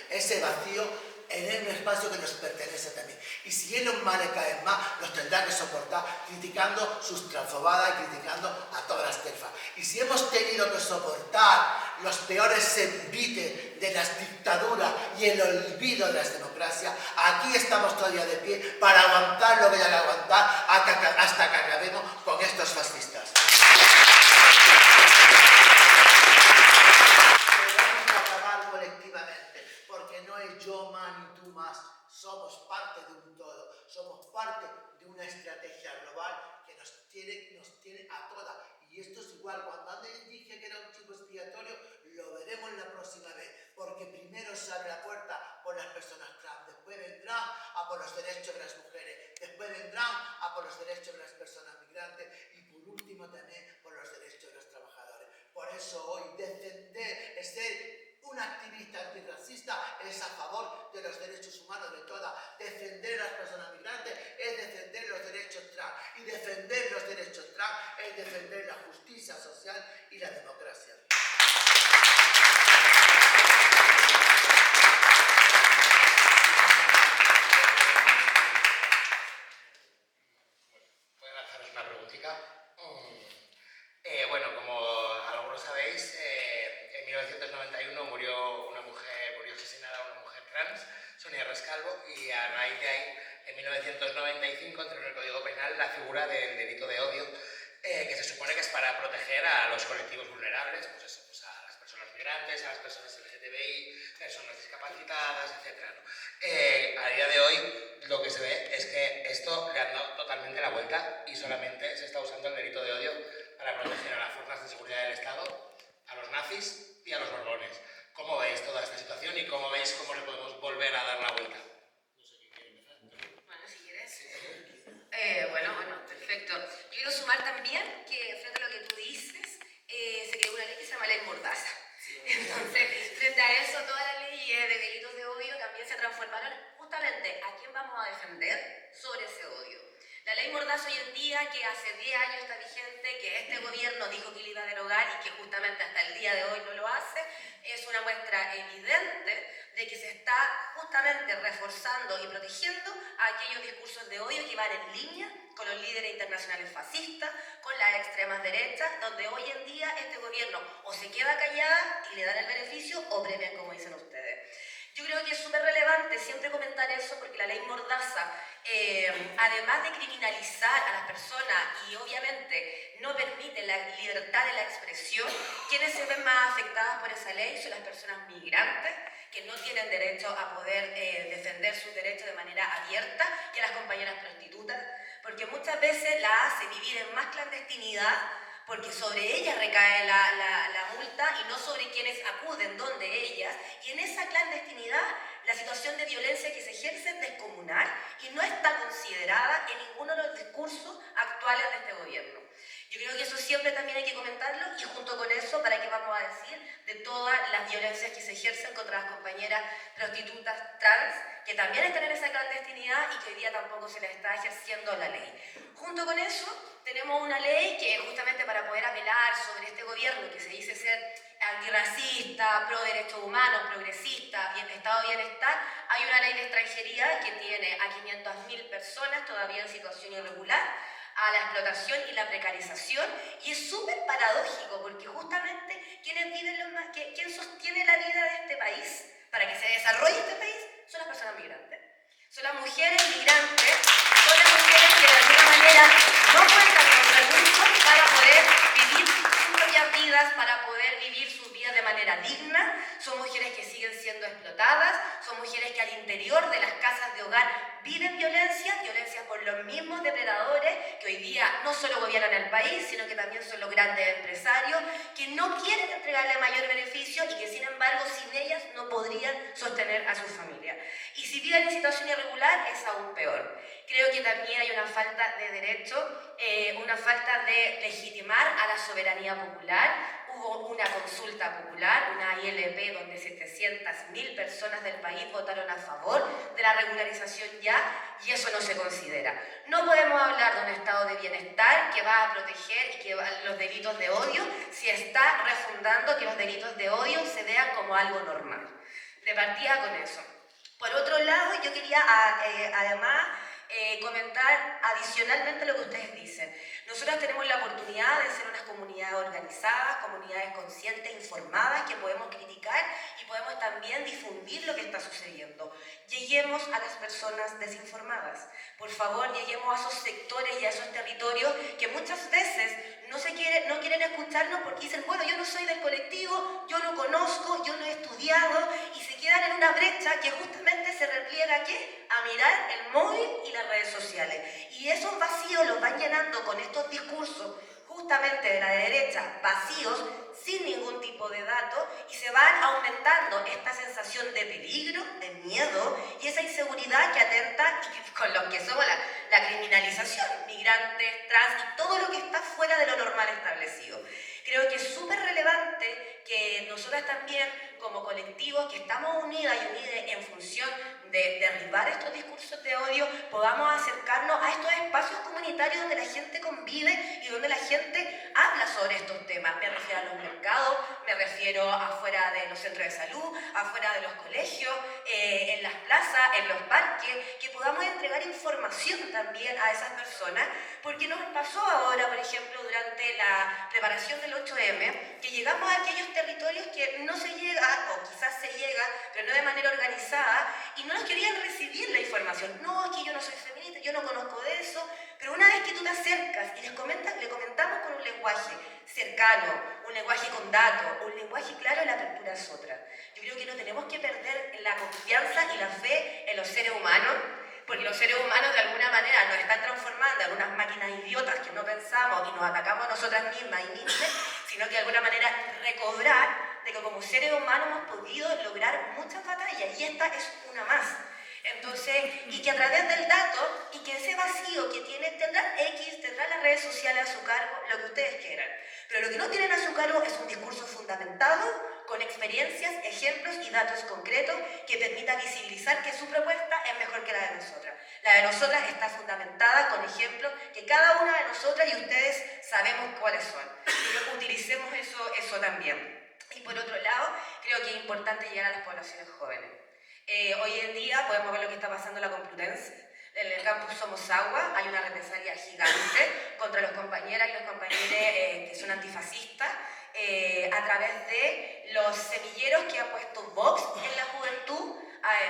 ese vacío, en un espacio que nos pertenece también. Y si Elon Musk le cae más, los tendrá que soportar criticando sus transfobadas y criticando a todas las terfas. Y si hemos tenido que soportar los peores envites de las dictaduras y el olvido de las democracias, aquí estamos todavía de pie para aguantar lo que haya que aguantar hasta que acabemos con estos fascistas. Yo más y tú más, somos parte de un todo, somos parte de una estrategia global que nos tiene a todas. Y esto es igual, cuando antes dije que era un chivo expiatorio, lo veremos la próxima vez, porque primero se abre la puerta por las personas trans, después vendrán a por los derechos de las mujeres, después vendrán a por los derechos de las personas migrantes y por último también por los derechos de los trabajadores. Por eso hoy defender es ser un activista antirracista, es a favor de los derechos humanos de todas. Defender a las personas migrantes es defender los derechos trans. Y defender los derechos trans es defender la justicia social y la democracia. ¿Puedo lanzaros una preguntita? Bueno, como algunos sabéis, en 1991 murió asesinada una mujer trans, Sonia Rescalvo, y a raíz de ahí, en 1995, entró en el Código Penal la figura del delito de odio, que se supone que es para proteger a los colectivos vulnerables, pues eso, pues a las personas migrantes, a las personas LGTBI, personas discapacitadas, etc. ¿No? A día de hoy lo que se ve es que esto le han dado totalmente la vuelta y solamente se está usando el delito de odio para proteger a las fuerzas de seguridad del Estado, a los nazis y a los borbones. ¿Cómo veis toda esta situación y cómo veis cómo le podemos volver a dar la vuelta? No sé quién quiere empezar. Bueno, si quieres. Bueno, perfecto. Yo quiero sumar también que frente a lo que tú dices, se creó una ley que se llama Ley Mordaza. Entonces, frente a eso, todas las leyes de delitos de odio también se transformaron justamente a quién vamos a defender sobre ese odio. La ley Mordaza hoy en día, que hace 10 años está vigente, que este gobierno dijo que le iba a derogar y que justamente hasta el día de hoy no lo hace, es una muestra evidente de que se está justamente reforzando y protegiendo a aquellos discursos de odio que van en línea con los líderes internacionales fascistas, con las extremas derechas, donde hoy en día este gobierno o se queda callada y le dan el beneficio o premian, como dicen ustedes. Yo creo que es súper relevante siempre comentar eso porque la ley Mordaza, además de criminalizar a las personas y obviamente no permite la libertad de la expresión, quienes se ven más afectadas por esa ley son las personas migrantes que no tienen derecho a poder defender sus derechos de manera abierta, que las compañeras prostitutas, porque muchas veces la hace vivir en más clandestinidad porque sobre ellas recae la multa y no sobre quienes acuden donde ellas, y en esa clandestinidad la situación de violencia que se ejerce es descomunal y no está considerada en ninguno de los discursos actuales de este gobierno. Yo creo que eso siempre también hay que comentarlo y junto con eso, ¿para qué vamos a decir de todas las violencias que se ejercen contra las compañeras prostitutas trans que también están en esa clandestinidad y que hoy día tampoco se les está ejerciendo la ley? Junto con eso, tenemos una ley que justamente para poder apelar sobre este gobierno que se dice ser antirracista, pro derechos humanos, progresista, estado de bienestar, hay una ley de extranjería que tiene a 500.000 personas todavía en situación irregular, a la explotación y la precarización, y es súper paradójico porque justamente quien sostiene la vida de este país para que se desarrolle este país son las personas migrantes. Son las mujeres migrantes, son las mujeres que de alguna manera no cuentan con recursos para poder vivir sus propias vidas, para poder vivir sus vidas de manera digna. Son mujeres que siguen siendo explotadas, son mujeres que al interior de las casas de hogar viven violencia por los mismos depredadores que hoy día no solo gobiernan el país, sino que también son los grandes empresarios que no quieren entregarle mayor beneficio y que sin embargo sin ellas no podrían sostener a sus familias. Y si viven en situación irregular es aún peor. Creo que también hay una falta de derecho, una falta de legitimar a la soberanía popular. Hubo una consulta popular, una ILP, donde 700.000 personas del país votaron a favor de la regularización ya, y eso no se considera. No podemos hablar de un estado de bienestar que va a proteger y que los delitos de odio si está refundando que los delitos de odio se vean como algo normal. De partida con eso. Por otro lado, yo quería además comentar adicionalmente lo que ustedes dicen. Nosotros tenemos la oportunidad de ser unas comunidades organizadas, comunidades conscientes, informadas, que podemos criticar y podemos también difundir lo que está sucediendo. Lleguemos a las personas desinformadas. Por favor, lleguemos a esos sectores y a esos territorios que muchas veces no quieren escucharnos porque dicen, bueno, yo no soy del colectivo, yo no conozco, yo no he estudiado, y se quedan en una brecha que justamente se repliega ¿a qué? A mirar el móvil y las redes sociales. Y esos vacíos los van llenando con estos discursos justamente de la derecha, vacíos, sin ningún tipo de datos, y se van aumentando esta sensación de peligro, de miedo y esa inseguridad que atenta y con lo que somos la criminalización, migrantes, trans y todo lo que está fuera de lo normal establecido. Creo que es súper relevante que nosotras también, como colectivos que estamos unidas y unidas en función de derribar estos discursos de odio, podamos acercarnos a estos espacios comunitarios donde la gente convive y donde la gente habla sobre estos temas. Me refiero a los mercados, me refiero afuera de los centros de salud, afuera de los colegios, en las plazas, en los parques, que podamos entregar información también a esas personas, porque nos pasó ahora, por ejemplo, durante la preparación del 8M, que llegamos a aquellos territorios que no se llega, o quizás se llega, pero no de manera organizada, y no nos querían recibir la información. No, es que yo no soy feminista, yo no conozco de eso, pero una vez vez que tú te acercas y le comentamos con un lenguaje cercano, un lenguaje con datos, un lenguaje claro, la apertura es otra. Yo creo que no tenemos que perder la confianza y la fe en los seres humanos, porque los seres humanos de alguna manera nos están transformando en unas máquinas idiotas que no pensamos y nos atacamos a nosotras mismas y mismas, sino que de alguna manera recobrar de que como seres humanos hemos podido lograr muchas batallas y esta es una más. Entonces, y que a través del dato y que ese vacío que tendrán tendrán las redes sociales a su cargo, lo que ustedes quieran. Pero lo que no tienen a su cargo es un discurso fundamentado con experiencias, ejemplos y datos concretos que permita visibilizar que su propuesta es mejor que la de nosotras. La de nosotras está fundamentada con ejemplos que cada una de nosotras y ustedes sabemos cuáles son. Y utilicemos eso también. Y por otro lado, creo que es importante llegar a las poblaciones jóvenes. Hoy en día podemos ver lo que está pasando en la Complutense. En el campus Somos Agua hay una represalia gigante contra los compañeras y los compañeros que son antifascistas a través de los semilleros que ha puesto Vox en la juventud.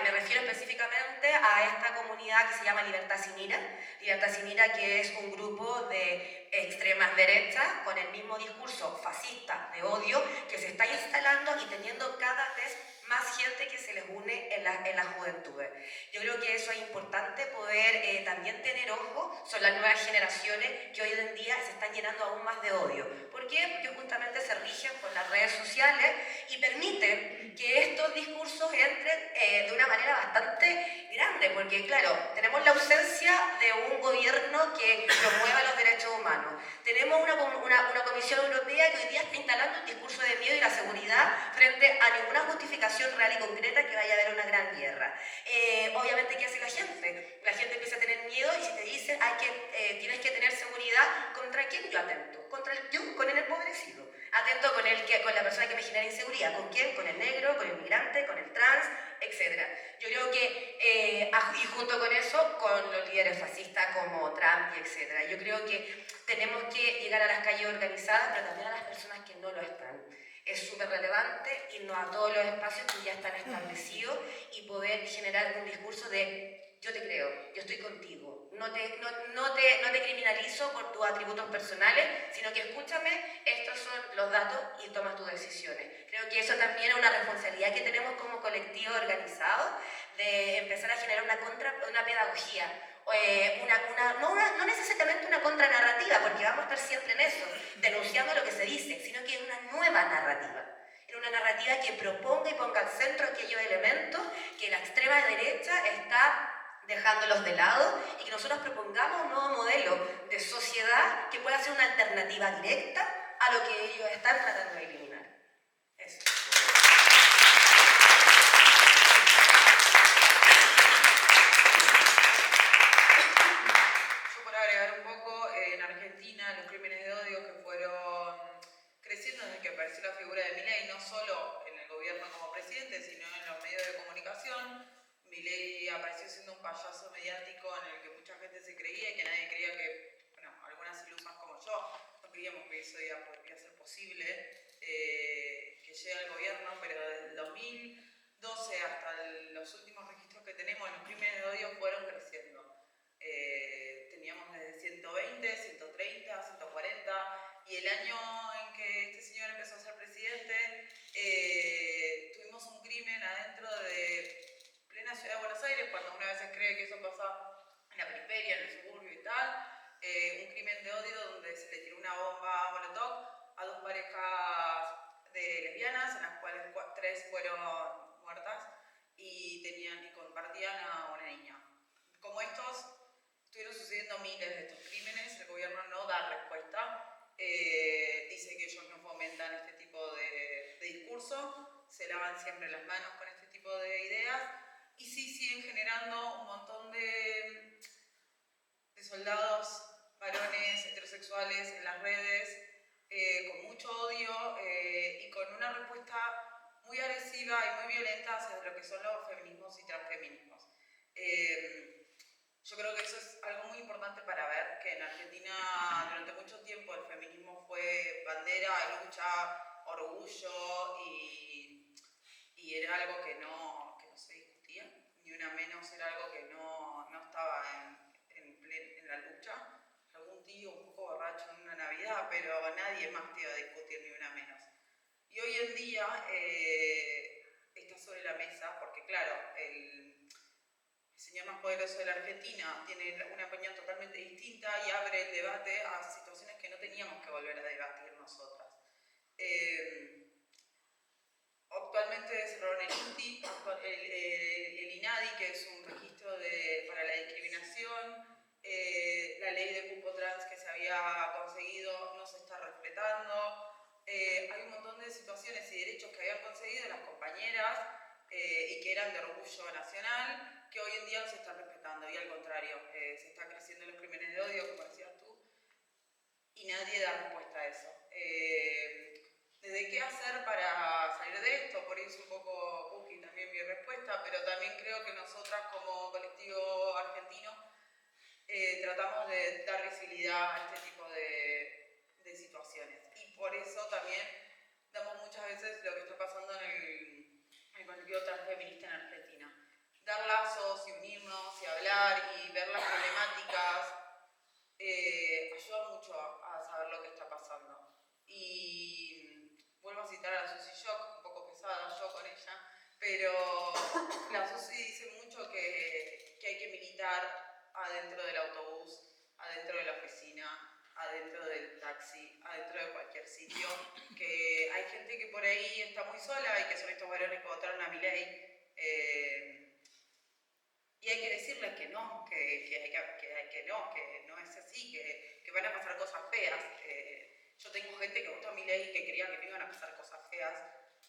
Me refiero específicamente a esta comunidad que se llama Libertad Sin Ira. Libertad Sin Ira, que es un grupo de extremas derechas con el mismo discurso fascista de odio que se está instalando y teniendo cada vez más gente que se les une en las juventudes. Yo creo que eso es importante poder también tener ojo sobre las nuevas generaciones que hoy en día se están llenando aún más de odio. ¿Por qué? Porque justamente se rigen por las redes sociales y permiten que estos discursos entren de una manera bastante grande, porque claro, tenemos la ausencia de un gobierno que promueva los derechos humanos. Tenemos una Comisión Europea que hoy día está instalando un discurso de miedo y la seguridad frente a ninguna justificación real y concreta que vaya a haber una gran guerra. Obviamente, ¿qué hace la gente? La gente empieza a tener miedo y si te dicen tienes que tener seguridad, ¿contra quién yo atento? Con el empobrecido. Atento con la persona que me genera inseguridad. ¿Con quién? Con el negro, con el migrante, con el trans, etc. Yo creo que, y junto con eso, con los líderes fascistas como Trump y etc. Yo creo que tenemos que llegar a las calles organizadas, pero también a las personas que no lo están. Es súper relevante irnos a todos los espacios que ya están establecidos y poder generar un discurso de yo te creo, yo estoy contigo, no te criminalizo por tus atributos personales, sino que escúchame, estos son los datos y toma tus decisiones. Creo que eso también es una responsabilidad que tenemos como colectivo organizado de empezar a generar una pedagogía. No necesariamente una contranarrativa, porque vamos a estar siempre en eso, denunciando lo que se dice, sino que es una nueva narrativa. En una narrativa que proponga y ponga al centro aquellos elementos que la extrema derecha está dejándolos de lado y que nosotros propongamos un nuevo modelo de sociedad que pueda ser una alternativa directa a lo que ellos están tratando de eliminar. Eso. Agregar un poco, en Argentina los crímenes de odio que fueron creciendo desde que apareció la figura de Milei, no solo en el gobierno como presidente, sino en los medios de comunicación. Milei apareció siendo un payaso mediático en el que mucha gente se creía y que nadie creía que, bueno, algunas ilusas como yo, no creíamos que eso podría ser posible, que llegue al gobierno, pero desde el 2012 hasta los últimos registros que tenemos, los crímenes de odio fueron creciendo. Teníamos desde 120, 130, 140 y el año en que este señor empezó a ser presidente tuvimos un crimen adentro de plena ciudad de Buenos Aires, cuando una vez se cree que eso pasa en la periferia, en el suburbio y tal, un crimen de odio donde se le tiró una bomba molotov a dos parejas de lesbianas, en las cuales 3 fueron muertas y compartían a una niña. Como estos, estuvieron sucediendo miles de estos crímenes, el gobierno no da respuesta, dice que ellos no fomentan este tipo de discurso, se lavan siempre las manos con este tipo de ideas y sí siguen generando un montón de soldados, varones, heterosexuales en las redes, con mucho odio y con una respuesta muy agresiva y muy violenta hacia lo que son los feminismos y transfeminismos. Yo creo que eso es algo muy importante para ver, que en Argentina durante mucho tiempo el feminismo fue bandera, lucha, orgullo y era algo que no se discutía, ni una menos era algo que no estaba en la lucha. nadie más te iba a discutir ni una menos. Y hoy en día está sobre la mesa, porque claro, el señor más poderoso de la Argentina tiene una opinión totalmente distinta y abre el debate a situaciones que no teníamos que volver a debatir nosotras. Actualmente cerraron el INTI, el INADI, que es un registro para la discriminación. La ley de cupo trans que se había conseguido no se está respetando. Hay un montón de situaciones y derechos que habían conseguido las compañeras y que eran de orgullo nacional, que hoy en día no se están respetando, y al contrario, se están creciendo los crímenes de odio, como decías tú, y nadie da respuesta a eso. ¿Desde qué hacer para salir de esto? Por eso un poco cookie también mi respuesta, pero también creo que nosotras como colectivo argentino tratamos de dar visibilidad a este tipo de situaciones. Y por eso también damos muchas veces lo que está pasando en el colectivo transfeminista en Argentina. Dar lazos y unirnos y hablar y ver las problemáticas ayuda mucho a saber lo que está pasando. Y vuelvo a citar a la Susi Shock, un poco pesada yo con ella, pero la Susi dice mucho que hay que militar adentro del autobús, adentro de la oficina, adentro del taxi, adentro de cualquier sitio, que hay gente que por ahí está muy sola y que son estos varones que votaron a Milei, y hay que decirles que no, que no es así, que van a pasar cosas feas. Yo tengo gente que votó a Milei que creía que no iban a pasar cosas feas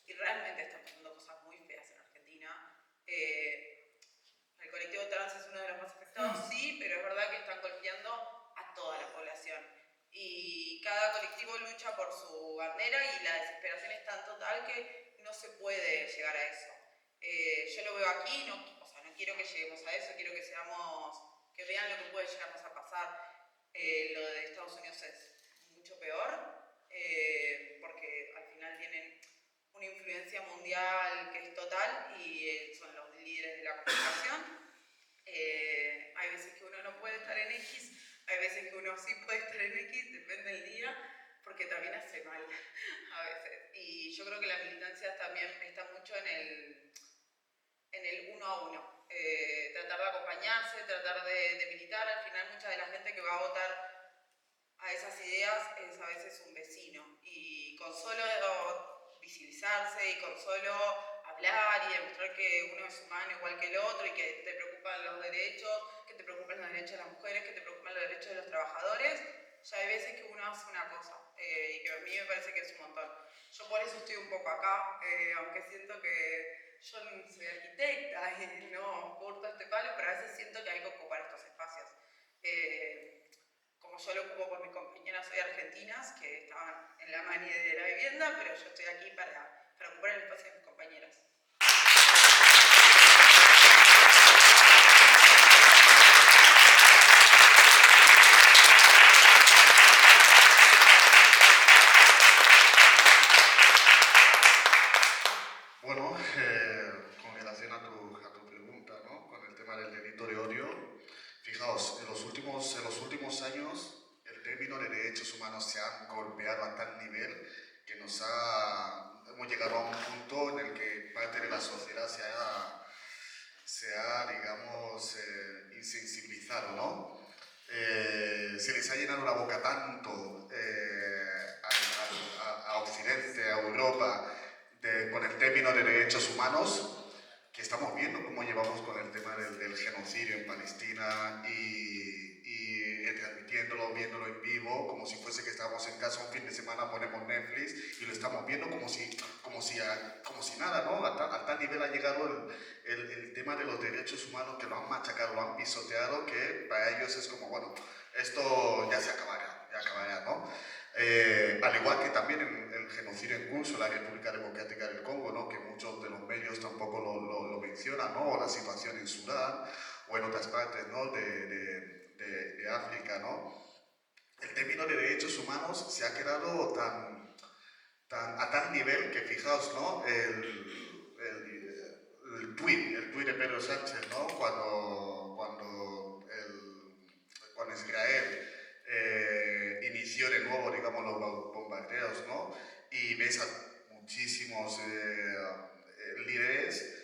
y realmente están pasando cosas muy feas en Argentina. El colectivo trans es uno de los más afectados, sí, pero es verdad que están golpeando a toda la población. Y cada colectivo lucha por su bandera y la desesperación es tan total que no se puede llegar a eso. Yo lo veo aquí, no quiero que lleguemos a eso, quiero que vean lo que puede llegarnos a pasar. Lo de Estados Unidos es mucho peor, porque al final tienen una influencia mundial que es total y son los líderes de la comunicación. Hay veces que uno no puede estar en X, hay veces que uno sí puede estar en X, depende del día, porque también hace mal a veces. Y yo creo que la militancia también está mucho en el uno a uno. Tratar de acompañarse, tratar de militar. Al final mucha de la gente que va a votar a esas ideas es a veces un vecino. Y con solo visibilizarse y con solo hablar y demostrar que uno es humano igual que el otro y que te preocupan los derechos, que te preocupan los derechos de las mujeres, que te preocupan los derechos de los trabajadores, ya hay veces que uno hace una cosa y que a mí me parece que es un montón. Yo por eso estoy un poco acá, aunque siento que yo soy arquitecta y no curto este palo, pero a veces siento que hay que ocupar estos espacios. Como yo lo ocupo por mis compañeras hoy argentinas, que estaban en la mani de la vivienda, pero yo estoy aquí para ocupar el espacio de mis compañeras. Bueno, con relación a tu pregunta, ¿no? Con el tema del delito de odio, fijaos, en los últimos años el término de derechos humanos se ha golpeado a tal nivel que hemos llegado a un punto en el que parte de la sociedad se ha digamos, insensibilizado, ¿no? Se les ha llenado la boca tanto a Occidente, a Europa, con el término de derechos humanos, que estamos viendo cómo llevamos con el tema del genocidio en Palestina y transmitiéndolo, viéndolo en vivo, como si fuese que estábamos en casa un fin de semana, ponemos Netflix y lo estamos viendo como si nada, ¿no? A tal nivel ha llegado el tema de los derechos humanos, que lo han machacado, lo han pisoteado, que para ellos es como, bueno, esto ya se acabará, ¿no? Al igual que también el genocidio en curso en la República Democrática del Congo, ¿no? Que muchos de los medios tampoco lo mencionan, ¿no? O la situación en Sudán o en otras partes, ¿no? de África, ¿no? El término de derechos humanos se ha quedado a tal nivel que, fijaos, ¿no? El tuit de Pedro Sánchez, ¿no? Cuando Israel inició de nuevo, digamos, los bombardeos, ¿no? Y ves a muchísimos líderes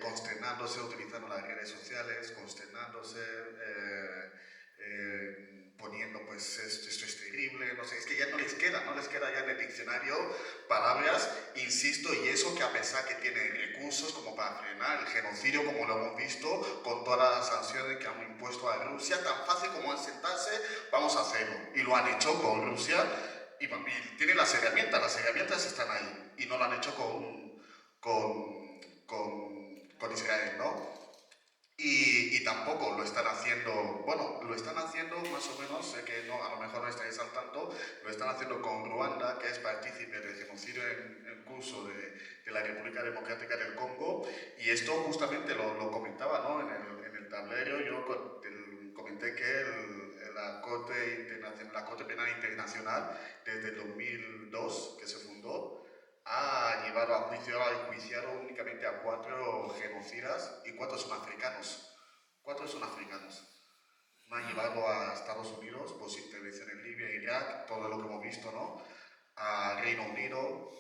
consternándose, utilizando las redes sociales, consternándose, poniendo pues esto es terrible, no sé, es que ya no les queda ya en el diccionario palabras, insisto, y eso que a pesar que tienen recursos como para frenar el genocidio, como lo hemos visto, con todas las sanciones que han impuesto a Rusia, tan fácil como es sentarse, vamos a hacerlo, y lo han hecho con Rusia, y tienen las herramientas están ahí, y no lo han hecho con Israel, ¿no? Y tampoco lo están haciendo, bueno, lo están haciendo más o menos, sé que no, a lo mejor no estáis al tanto, lo están haciendo con Ruanda, que es partícipe del genocidio en curso de la República Democrática del Congo, y esto justamente lo comentaba, ¿no? En el tablero yo comenté que la Corte Penal Internacional, desde el 2002, que se fundó, ha llevado a juicio, ha enjuiciado únicamente a 4 genocidas y 4 son africanos. 4 son africanos. No han llevado a Estados Unidos por su intervención en Libia e Irak, todo lo que hemos visto, ¿no? A Reino Unido,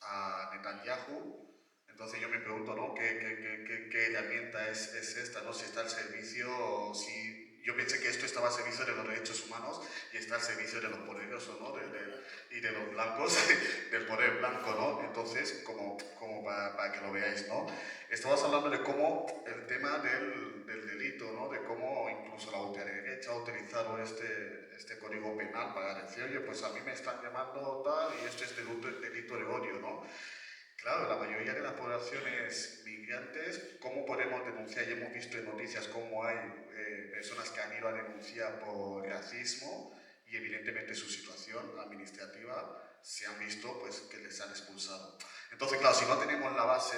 a Netanyahu. Entonces yo me pregunto, ¿no? ¿Qué herramienta es esta, ¿no? Si está al servicio, si... Yo pensé que esto estaba al servicio de los derechos humanos y está al servicio de los poderosos, ¿no? Y de los blancos, del poder blanco, ¿no? Entonces, como para que lo veáis, ¿no? Estamos hablando de cómo el tema del delito, ¿no? De cómo incluso la ultraderecha ha utilizado este código penal para decir, oye, pues a mí me están llamando tal y esto es delito de odio, ¿no? Claro, la mayoría de las poblaciones migrantes, ¿cómo podemos denunciar? Ya hemos visto en noticias cómo hay personas que han ido a denunciar por racismo y evidentemente su situación administrativa se han visto pues que les han expulsado. Entonces, claro, si no tenemos la base,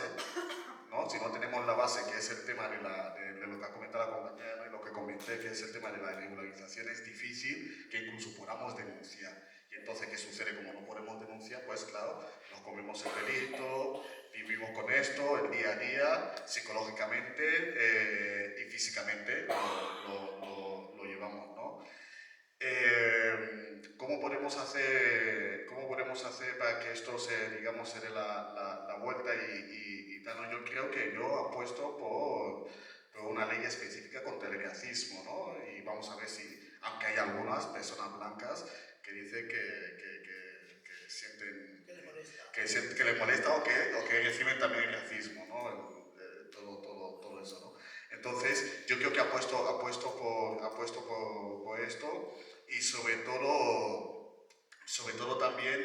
¿no? Si no tenemos la base, que es el tema de lo que ha comentado la compañera, ¿no? Y lo que comenté, que es el tema de la regularización, es difícil que incluso podamos denunciar. Y entonces, ¿qué sucede? Como no podemos denunciar, pues claro, nos comemos el delito, vivimos con esto el día a día, psicológicamente y físicamente lo llevamos, ¿no? ¿Cómo podemos hacer para que esto se dé la vuelta y tal? ¿No? Yo creo que yo apuesto por una ley específica contra el racismo, ¿no? Y vamos a ver si, aunque hay algunas personas blancas que dicen que sienten que les molesta o que reciben también el racismo, ¿no? Todo eso, ¿no? Entonces, yo creo que apuesto por esto y sobre todo también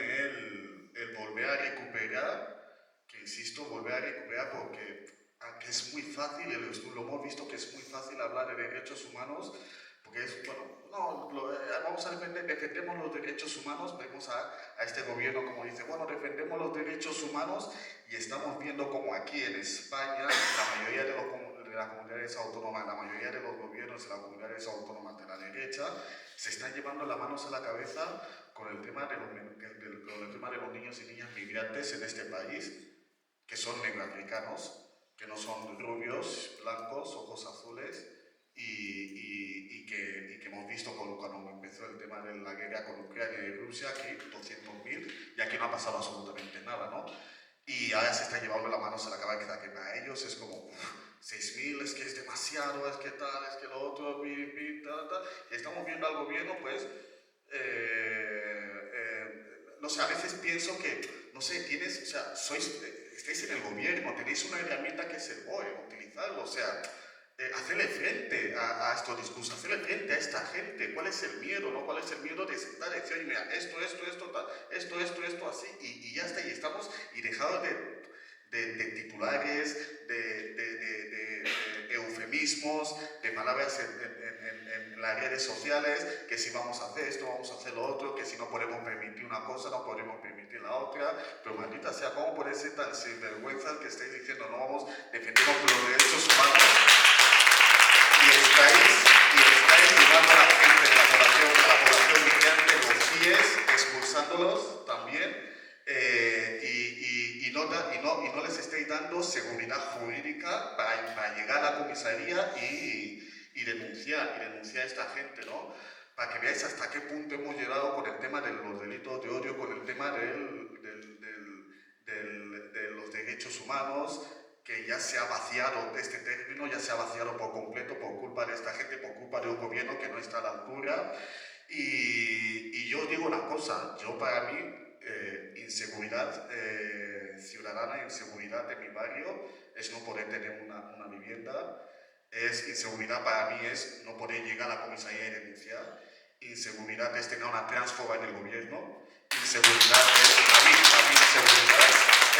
el volver a recuperar, que insisto, volver a recuperar porque aunque es muy fácil, lo hemos visto que es muy fácil hablar de derechos humanos, porque es, bueno, no, vamos a defendemos los derechos humanos, vemos a este gobierno como dice, bueno, defendemos los derechos humanos y estamos viendo como aquí en España la mayoría de las comunidades autónomas, la mayoría de los gobiernos de las comunidades autónomas de la derecha se están llevando las manos a la cabeza con el tema de los niños y niñas migrantes en este país, que son negroafricanos, que no son rubios, blancos, ojos azules, y que hemos visto cuando empezó el tema de la guerra con Ucrania y Rusia, aquí 200.000, y aquí no ha pasado absolutamente nada, ¿no? Y ahora se está llevando las manos a la cabeza, que para ellos es como 6.000, es que es demasiado, es que tal, es que lo otro, tal. Y estamos viendo al gobierno, pues, no sé, a veces pienso que, no sé, estáis en el gobierno, tenéis una herramienta que es el BOE, utilizarlo, o sea, hacerle frente a estos discursos, hacerle frente a esta gente. ¿Cuál es el miedo, no? ¿Cuál es el miedo de sentar y decir, oye, mira, esto, tal, esto, así, y ya está, y estamos, y dejados de titulares, de eufemismos, de palabras en las redes sociales, que si vamos a hacer esto, vamos a hacer lo otro, que si no podemos permitir una cosa, no podemos permitir la otra, pero maldita sea, ¿cómo puede ser tan sinvergüenza que estáis diciendo, no defendemos los derechos humanos? Y estáis llevando a la gente, a la población migrante, los CIES, expulsándolos también, y no les estáis dando seguridad jurídica para llegar a la comisaría y denunciar a esta gente, ¿no? para que veáis hasta qué punto hemos llegado con el tema de los delitos de odio, con el tema de los derechos humanos, que ya se ha vaciado de este término, ya se ha vaciado por completo por culpa de esta gente, por culpa de un gobierno que no está a la altura. Y yo os digo una cosa, yo para mí, inseguridad ciudadana, inseguridad de mi barrio, es no poder tener una vivienda, inseguridad para mí es no poder llegar a la comisaría y denunciar, inseguridad es tener una transfoba en el gobierno, inseguridad es, para mí inseguridad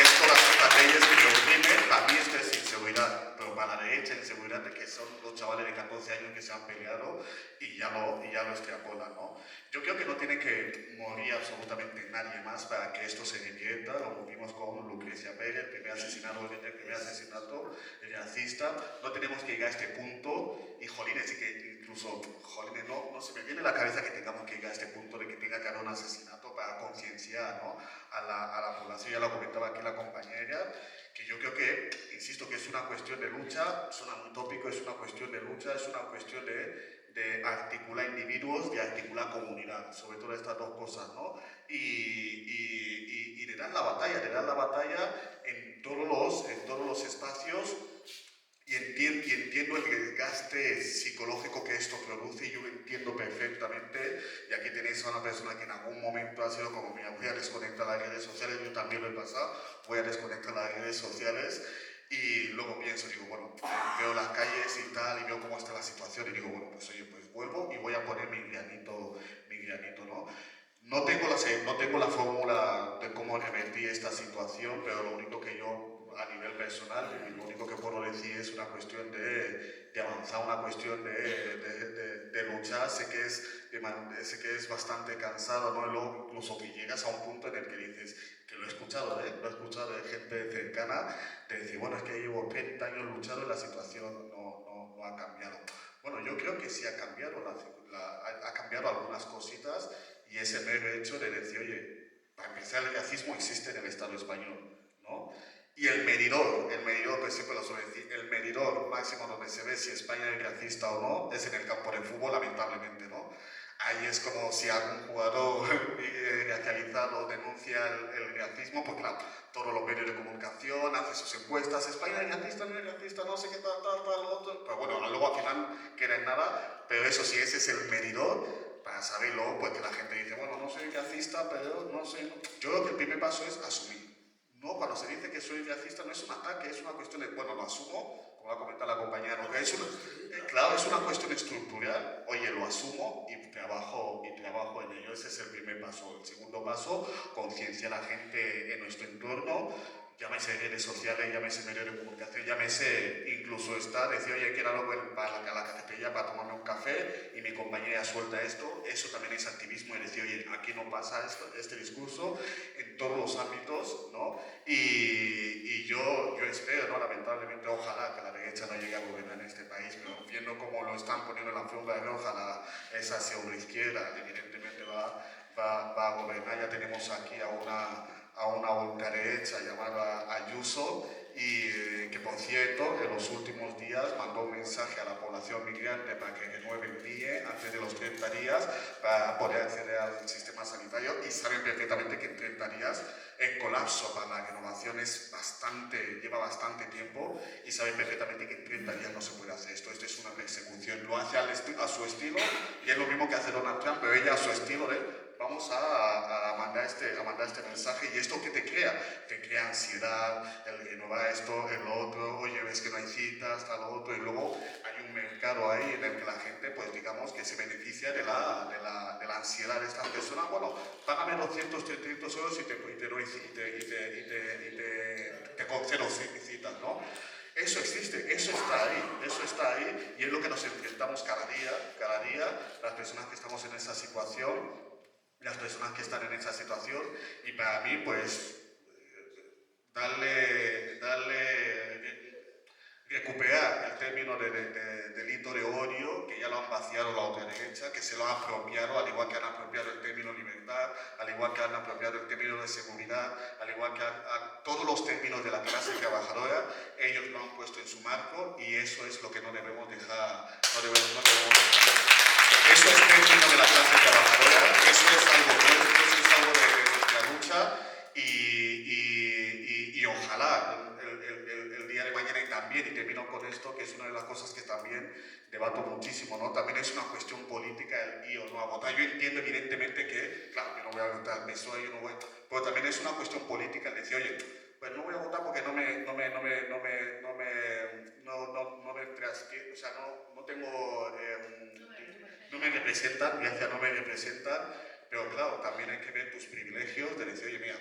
es todas estas leyes que me oprimen, para mí esto es inseguridad, pero para la derecha inseguridad de que son los chavales de 14 años que se han peleado y ya lo extrapolan, ¿no? Yo creo que no tiene que morir absolutamente nadie más para que esto se revierta, lo vimos con Lucrecia Pérez, el primer asesinato racista, no tenemos que llegar a este punto y jolines, y que incluso, jolines, no se me viene a la cabeza que tengamos que llegar a este punto de que tenga que haber un asesinato para concienciar, ¿no?, a la población. Ya lo comentaba aquí la compañera, que yo creo que, insisto, que es una cuestión de lucha, suena muy tópico, es una cuestión de lucha, es una cuestión de articular individuos, de articular comunidad, sobre todo estas dos cosas, ¿no? Y de dar la batalla en todos los espacios. Y entiendo el desgaste psicológico que esto produce, y yo lo entiendo perfectamente. Y aquí tenéis a una persona que en algún momento ha sido como, mira, voy a desconectar las redes sociales, yo también lo he pasado, voy a desconectar las redes sociales, y luego pienso, digo, bueno, veo las calles y tal, y veo cómo está la situación, y digo, bueno, pues oye, pues vuelvo y voy a poner mi granito, ¿no? No tengo la fórmula de cómo revertir esta situación, pero lo único que yo, a nivel personal, lo único que puedo decir es una cuestión de avanzar, una cuestión de luchar. Sé que es bastante cansado, ¿no? Y luego incluso que llegas a un punto en el que dices, que lo he escuchado de gente cercana, de decir, bueno, es que llevo 30 años luchando y la situación no ha cambiado. Bueno, yo creo que sí ha cambiado, ha cambiado algunas cositas, y ese mero hecho de decir, oye, para empezar, el racismo existe en el Estado español, ¿no? Y el medidor, que siempre lo suelo decir, el medidor máximo donde se ve si España es racista o no es en el campo de fútbol, lamentablemente, ¿no? Ahí es como si algún jugador racializado denuncia el racismo, pues claro, todos los medios de comunicación hacen sus encuestas, España es racista, no es racista, no sé qué tal, otro. Pero bueno, luego al final queda en nada, pero eso sí, ese es el medidor. Para saberlo, pues que la gente dice, bueno, no soy racista, pero no sé. Yo creo que el primer paso es asumir. No, cuando se dice que soy racista no es un ataque, es una cuestión de, bueno, lo asumo, como ha comentado la compañera, ¿no? Claro, es una cuestión estructural. Oye, lo asumo y trabajo en ello. Ese es el primer paso. El segundo paso, concienciar a la gente en nuestro entorno, llámese redes sociales, llámese medios de comunicación, llámese incluso decir, oye, quiero algo para la cafetería para tomarme un café y mi compañera suelta esto. Eso también es activismo, y decir, oye, aquí no pasa este discurso en todos los ámbitos, ¿no? Y yo espero, ¿no? Lamentablemente, ojalá que la derecha no llegue a gobernar en este país, pero viendo cómo lo están poniendo en la alfombra roja, esa pseudoizquierda, evidentemente va a gobernar. Ya tenemos aquí a una ultraderecha llamada Ayuso, y que por cierto en los últimos días mandó un mensaje a la población migrante para que renueve el NIE antes de los 30 días para poder acceder al sistema sanitario, y saben perfectamente que en 30 días el colapso para la renovación lleva bastante tiempo, y saben perfectamente que en 30 días no se puede hacer esto. Esto es una persecución, lo hace a su estilo, y es lo mismo que hace Donald Trump, pero ella a su estilo vamos a mandar este mensaje. ¿Y esto qué te crea? Te crea ansiedad, el renovar esto, el otro, oye, ves que no hay citas, tal otro, y luego hay un mercado ahí en el que la gente, pues digamos que se beneficia de la ansiedad de estas personas. Bueno, págame 200, 300 euros y te concedo citas, ¿no? Eso existe, eso está ahí, y es lo que nos enfrentamos cada día, las personas que estamos en esa situación, y para mí, pues, recuperar el término de delito de odio, que ya lo han vaciado la otra derecha, que se lo han apropiado, al igual que han apropiado el término libertad, al igual que han apropiado el término de seguridad, al igual que todos los términos de la clase trabajadora, ellos lo han puesto en su marco, y eso es lo que no debemos dejar. Eso es término de la clase es algo bueno, eso es algo de nuestra lucha y ojalá el día de mañana y también, y termino con esto, que es una de las cosas que también debato muchísimo, ¿no? También es una cuestión política el ir o no a votar. Yo entiendo evidentemente que, claro, yo no voy a votar al PSOE, yo no voy, pero también es una cuestión política el decir, oye, pues no voy a votar porque no me o sea, no tengo, no me representan, gracias, no me representan, pero claro, también hay que ver tus privilegios de decir, oye, mira,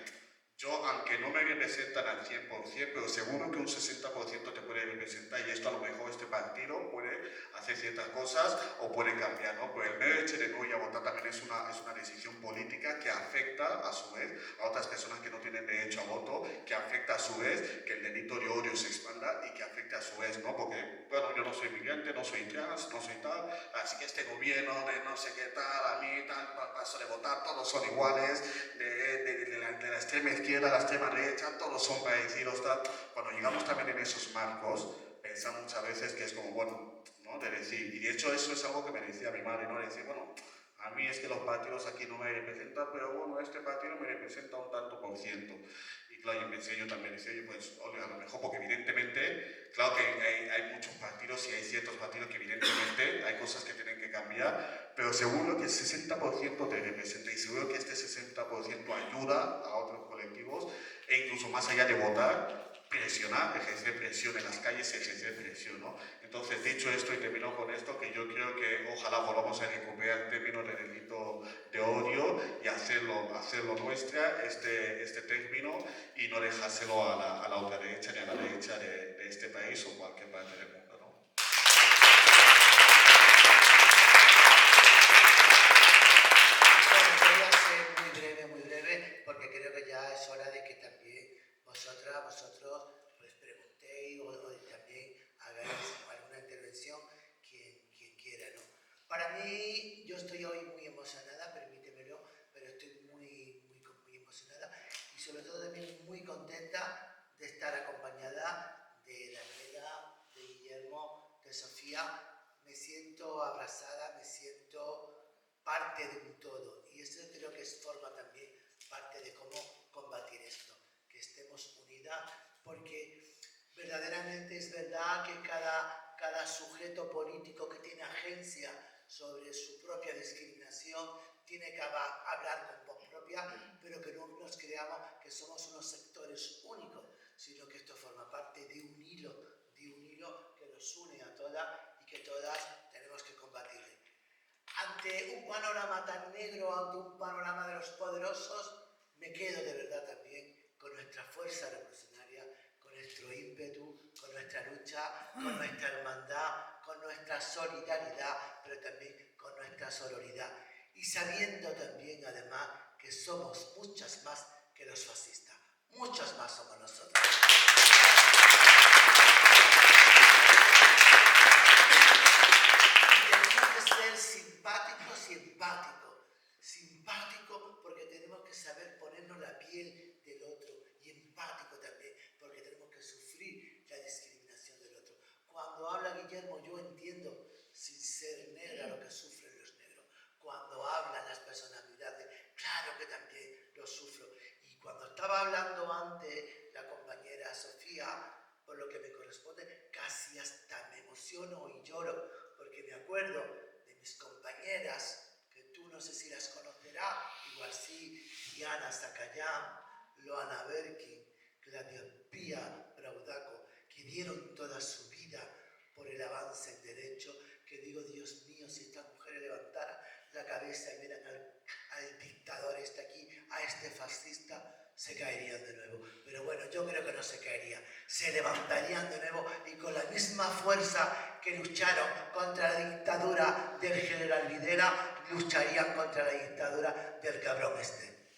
yo, aunque no me representan al 100%, pero seguro que un 60% te puede representar y esto a lo mejor este partido puede hacer ciertas cosas o puede cambiar, ¿no? Pues el mero hecho de no ir a votar también es una decisión política que afecta a su vez a otras personas que no tienen derecho a voto, que afecta a su vez que el delito de odio se expanda y que afecta a su vez, ¿no? Porque, bueno, yo no soy migrante, no soy trans, no soy tal, así que este gobierno de no sé qué tal, a mí tal, paso de votar, todos son iguales, de la extrema izquierda, la extrema derecha, todos son parecidos, tal. Cuando llegamos también en esos marcos, pensamos muchas veces que es como, bueno, ¿no? De decir, y de hecho eso es algo que me decía mi madre, ¿no? De decir, bueno, a mí es que los partidos aquí no me representan, pero bueno, este partido me representa un tanto por ciento. Y claro, yo pensé, yo también decía, yo pues, oye, a lo mejor, porque evidentemente, claro que hay muchos partidos y hay ciertos partidos que evidentemente hay cosas que tienen que cambiar, pero seguro que el 60% te representa y seguro que este 60% ayuda a otros colectivos e incluso más allá de votar, presionar, ejercer presión en las calles, ejercer presión, ¿no? Entonces, dicho esto y termino con esto, que yo creo que ojalá volvamos a recuperar el término de delito de odio y hacerlo nuestra, este término, y no dejárselo a la ultraderecha ni a la derecha de este país o cualquier parte del mundo, ¿no? Bueno, voy a ser muy breve, porque creo que ya es hora de que también vosotros, pues preguntéis o también hagáis alguna intervención quien quiera, ¿no? Para mí, yo estoy hoy muy emocionada, permítemelo, pero estoy muy emocionada y sobre todo también muy contenta de estar acompañada de Daniela, de Guillermo, de Sofía. Me siento abrazada, me siento parte de un todo y eso creo que forma también parte de cómo combatir esto, que estemos unidas, porque verdaderamente es verdad que cada sujeto político que tiene agencia sobre su propia discriminación tiene que hablar con voz propia, pero que no nos creamos que somos unos sectores únicos, sino que esto forma parte de un hilo que nos une a todas y que todas tenemos que combatirle. Ante un panorama tan negro, ante un panorama de los poderosos, me quedo de verdad también con nuestra fuerza revolucionaria, con nuestro ímpetu, con nuestra lucha, con nuestra hermandad, con nuestra solidaridad, pero también con nuestra sororidad. Y sabiendo también, además, que somos muchas más que los fascistas. Muchos más somos nosotros. Tenemos que ser simpáticos y empáticos. Simpático porque tenemos que saber ponernos la piel del otro y empático también porque tenemos que sufrir la discriminación del otro. Cuando habla Guillermo yo entiendo sin ser negra lo que sufren los negros. Cuando hablan las personalidades, claro que también lo sufro. Y cuando estaba hablando antes la compañera Sofía, por lo que me corresponde, casi hasta me emociono y lloro porque me acuerdo de mis compañeras, que tú no sé si las conocerás, igual sí, Diana Zacayán, Loana Berkin, Claudia Pía Braudaco, que dieron toda su vida por el avance en derecho, que digo, Dios mío, si estas mujeres levantaran la cabeza y vieran al dictador este aquí, a este fascista, se caerían de nuevo. Pero bueno, yo creo que no se caerían, se levantarían de nuevo y con la misma fuerza que lucharon contra la dictadura del general Videla, lucharían contra la dictadura del cabrón este.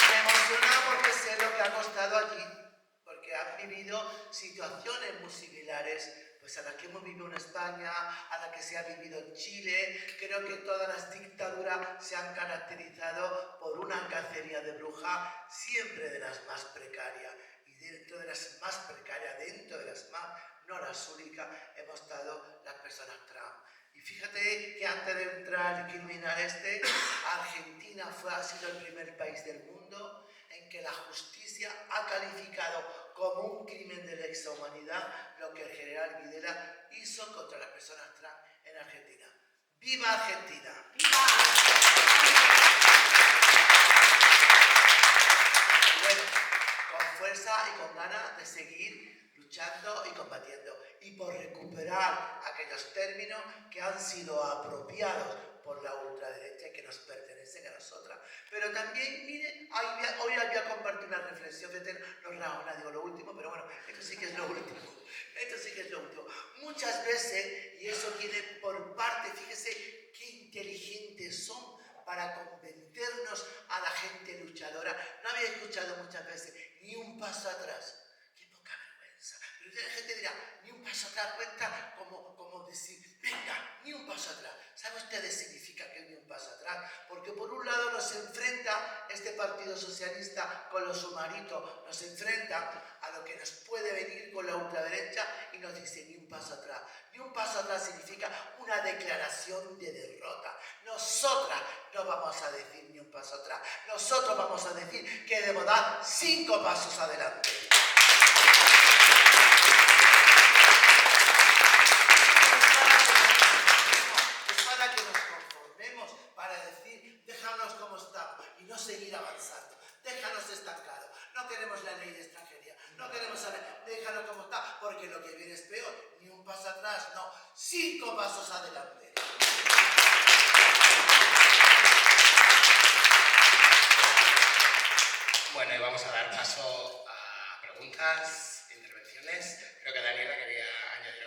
Me emociona porque sé lo que ha costado allí, porque han vivido situaciones muy similares pues a las que hemos vivido en España, a las que se ha vivido en Chile. Creo que todas las dictaduras se han caracterizado por una cacería de brujas, siempre de las más precarias. Y dentro de las más precarias personas trans. Y fíjate que antes de entrar el criminal Argentina ha sido el primer país del mundo en que la justicia ha calificado como un crimen de lesa humanidad lo que el general Videla hizo contra las personas trans en Argentina. ¡Viva Argentina! ¡Viva! Y bueno, con fuerza y con ganas de seguir luchando y combatiendo y por recuperar aquellos términos que han sido apropiados por la ultraderecha y que nos pertenecen a nosotras. Pero también, miren, hoy voy a compartir una reflexión de no digo lo último, pero bueno, esto sí que es lo último. Esto sí que es lo último. Muchas veces, y eso viene por parte, fíjese qué inteligentes son para convencernos a la gente luchadora. No había escuchado muchas veces ni un paso atrás. ¡Qué poca vergüenza! Pero la gente dirá, ni un paso atrás, cuenta como decir, venga, ni un paso atrás. ¿Sabe usted qué significa que ni un paso atrás? Porque por un lado nos enfrenta este Partido Socialista con los sumaritos, nos enfrenta a lo que nos puede venir con la ultraderecha y nos dice ni un paso atrás. Ni un paso atrás significa una declaración de derrota. Nosotras no vamos a decir ni un paso atrás. Nosotros vamos a decir que debemos dar 5 pasos adelante. Es para que nos conformemos, para decir, déjanos como estamos y no seguir avanzando. Déjanos estancados. No queremos la ley de extranjería. No queremos saber, déjanos como está, porque lo que viene es peor. Ni un paso atrás, no. 5 pasos adelante. Bueno, y vamos a dar paso a preguntas, intervenciones. Creo que Daniela quería añadir